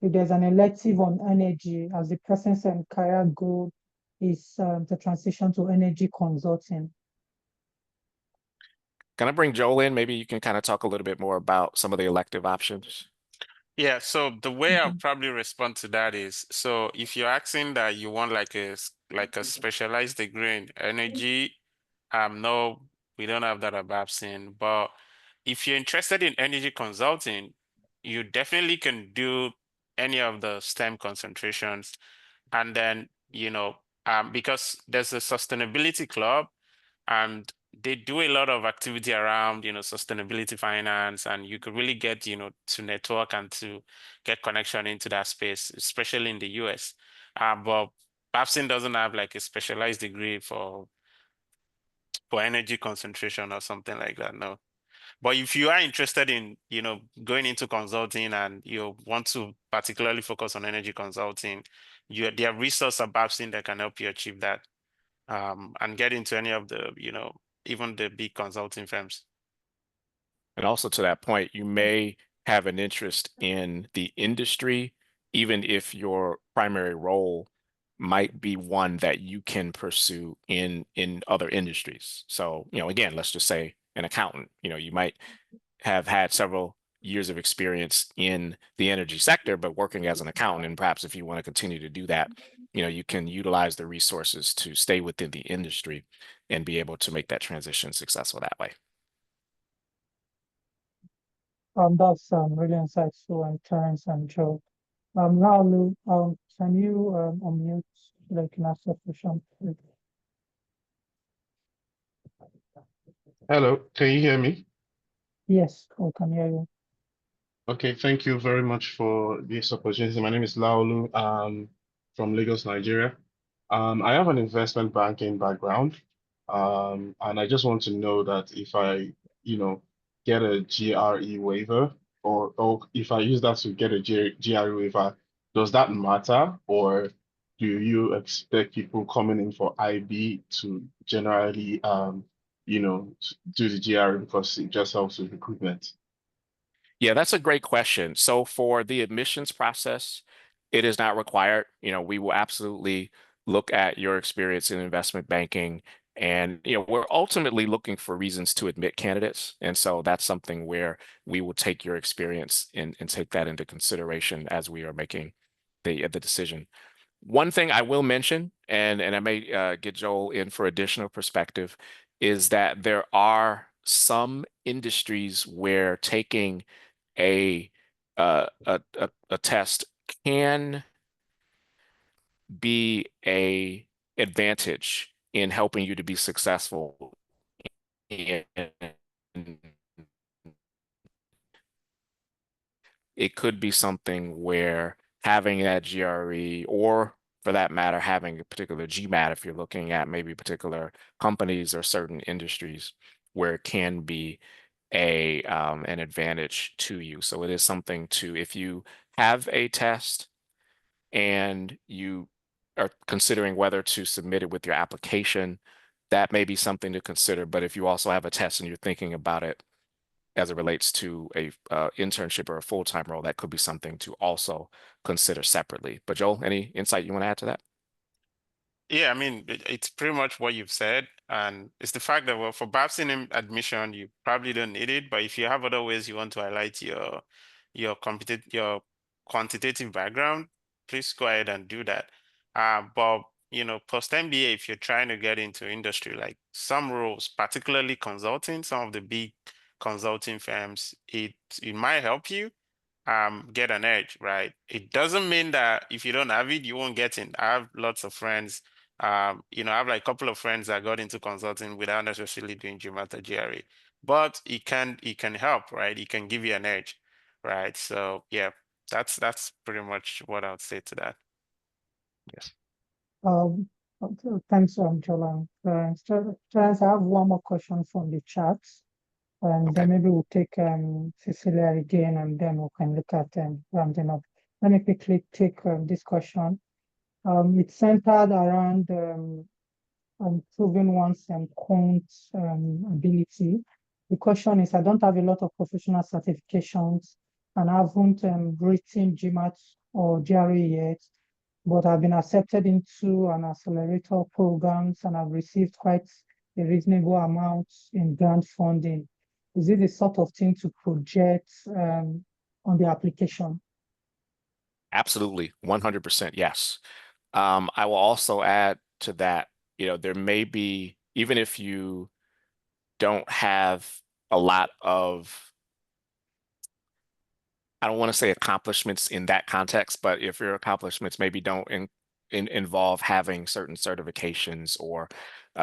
If there's an elective on energy, as the person's career goal is to transition to energy consulting. Can I bring Joel in? Maybe you can kind of talk a little bit more about some of the elective options. Yeah, so the way I'll probably respond to that is, so if you're asking that you want like a specialized degree in energy, no, we don't have that at Babson. But if you're interested in energy consulting, you definitely can do any of the STEM concentrations. And then, because there's a sustainability club, and they do a lot of activity around, sustainability finance, and you could really get, to network and to get connection into that space, especially in the US. But Babson doesn't have like a specialized degree for energy concentration or something like that, no. But if you are interested in, going into consulting and you want to particularly focus on energy consulting, there are resources at Babson that can help you achieve that, and get into any of the, even the big consulting firms. And also to that point, you may have an interest in the industry, even if your primary role might be one that you can pursue in other industries. So, again, let's just say an accountant, you might have had several years of experience in the energy sector, but working as an accountant. And perhaps if you want to continue to do that, you can utilize the resources to stay within the industry. and be able to make that transition successful that way. That's really insightful, and Terence and Joe. Laulu, can you unmute so they can ask a question? Hello, can you hear me? Yes, we can hear you. Okay, thank you very much for this opportunity. My name is Laolu, from Lagos, Nigeria. I have an investment banking background, and I just want to know that if I, get a GRE waiver, or if I use that to get a GRE waiver, does that matter, or do you expect people coming in for IB to generally, do the GRE because it just helps with recruitment? Yeah, that's a great question. So for the admissions process, it is not required. We will absolutely look at your experience in investment banking. And, we're ultimately looking for reasons to admit candidates. And so that's something where we will take your experience and take that into consideration as we are making the decision. One thing I will mention, and I may get Joel in for additional perspective, is that there are some industries where taking a test can be a advantage in helping you to be successful in it could be something where having that GRE, or for that matter, having a particular GMAT, if you're looking at maybe particular companies or certain industries, where it can be an advantage to you. So it is something to, if you have a test and you are considering whether to submit it with your application, that may be something to consider. But if you also have a test and you're thinking about it as it relates to a internship or a full-time role, that could be something to also consider separately. But Joel, any insight you want to add to that? Yeah, I mean, it's pretty much what you've said. And it's the fact that, well, for Babson admission, you probably don't need it. But if you have other ways you want to highlight your quantitative background, please go ahead and do that. But post MBA, if you're trying to get into industry, like some roles, particularly consulting, some of the big consulting firms, it might help you get an edge, right? It doesn't mean that if you don't have it, you won't get in. I have lots of friends. I have like a couple of friends that got into consulting without necessarily doing GMAT or GRE, but it can help, right? It can give you an edge, right? So yeah, that's pretty much what I would say to that. Yes. Thanks, Joel and Terence. I have one more question from the chat. And Okay. then maybe we'll take Cecilia again, and then we can look at rounding up. Let me quickly take this question. It's centered around proving one's quant ability. The question is, I don't have a lot of professional certifications and I haven't written GMAT or GRE yet, but I've been accepted into an accelerator programs and I've received quite a reasonable amount in grant funding. Is it the sort of thing to project on the application? Absolutely, 100% yes. I will also add to that, there may be, even if you don't have a lot of, I don't want to say accomplishments in that context, but if your accomplishments maybe don't involve having certain certifications or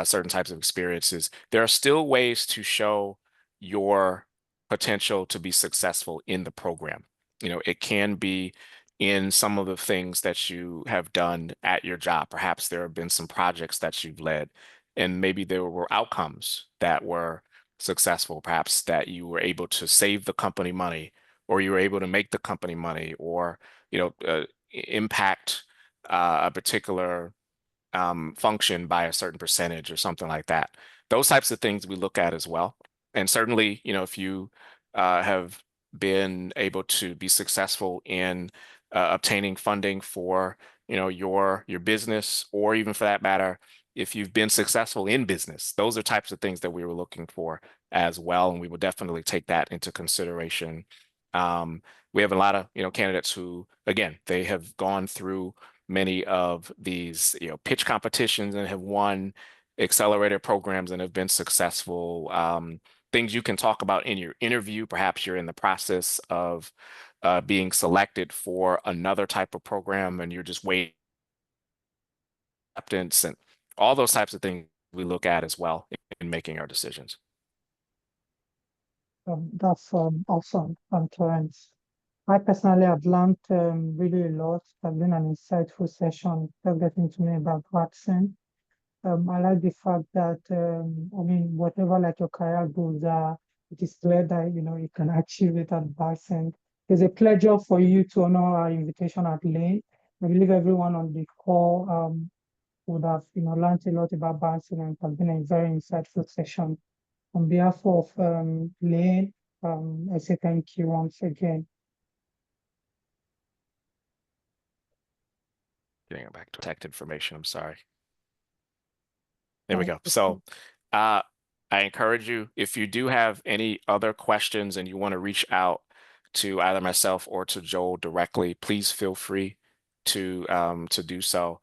certain types of experiences, there are still ways to show your potential to be successful in the program. It can be in some of the things that you have done at your job. Perhaps there have been some projects that you've led, and maybe there were outcomes that were successful, perhaps that you were able to save the company money, or you were able to make the company money, or impact a particular function by a certain percentage or something like that. Those types of things we look at as well. And certainly, if you have been able to be successful in obtaining funding for your business, or even for that matter, if you've been successful in business, those are types of things that we were looking for as well, and we will definitely take that into consideration. We have a lot of candidates who, again, they have gone through many of these pitch competitions and have won accelerator programs and have been successful, things you can talk about in your interview. Perhaps you're in the process of being selected for another type of program and you're just waiting acceptance, and all those types of things we look at as well in making our decisions. That's awesome, Terence. I personally have learned really a lot. It's been an insightful session, just getting to know about Babson. I like the fact that, I mean, whatever like your career goals are, it is clear that, you know, you can achieve it at Babson. It's a pleasure for you to honor our invitation at Lane. I believe everyone on the call would have, you know, learned a lot about Babson, and it has been a very insightful session. On behalf of Lane, I say thank you once again. Getting back to protect information, I'm sorry. There we go. So I encourage you, if you do have any other questions and you want to reach out to either myself or to Joel directly, please feel free to do so.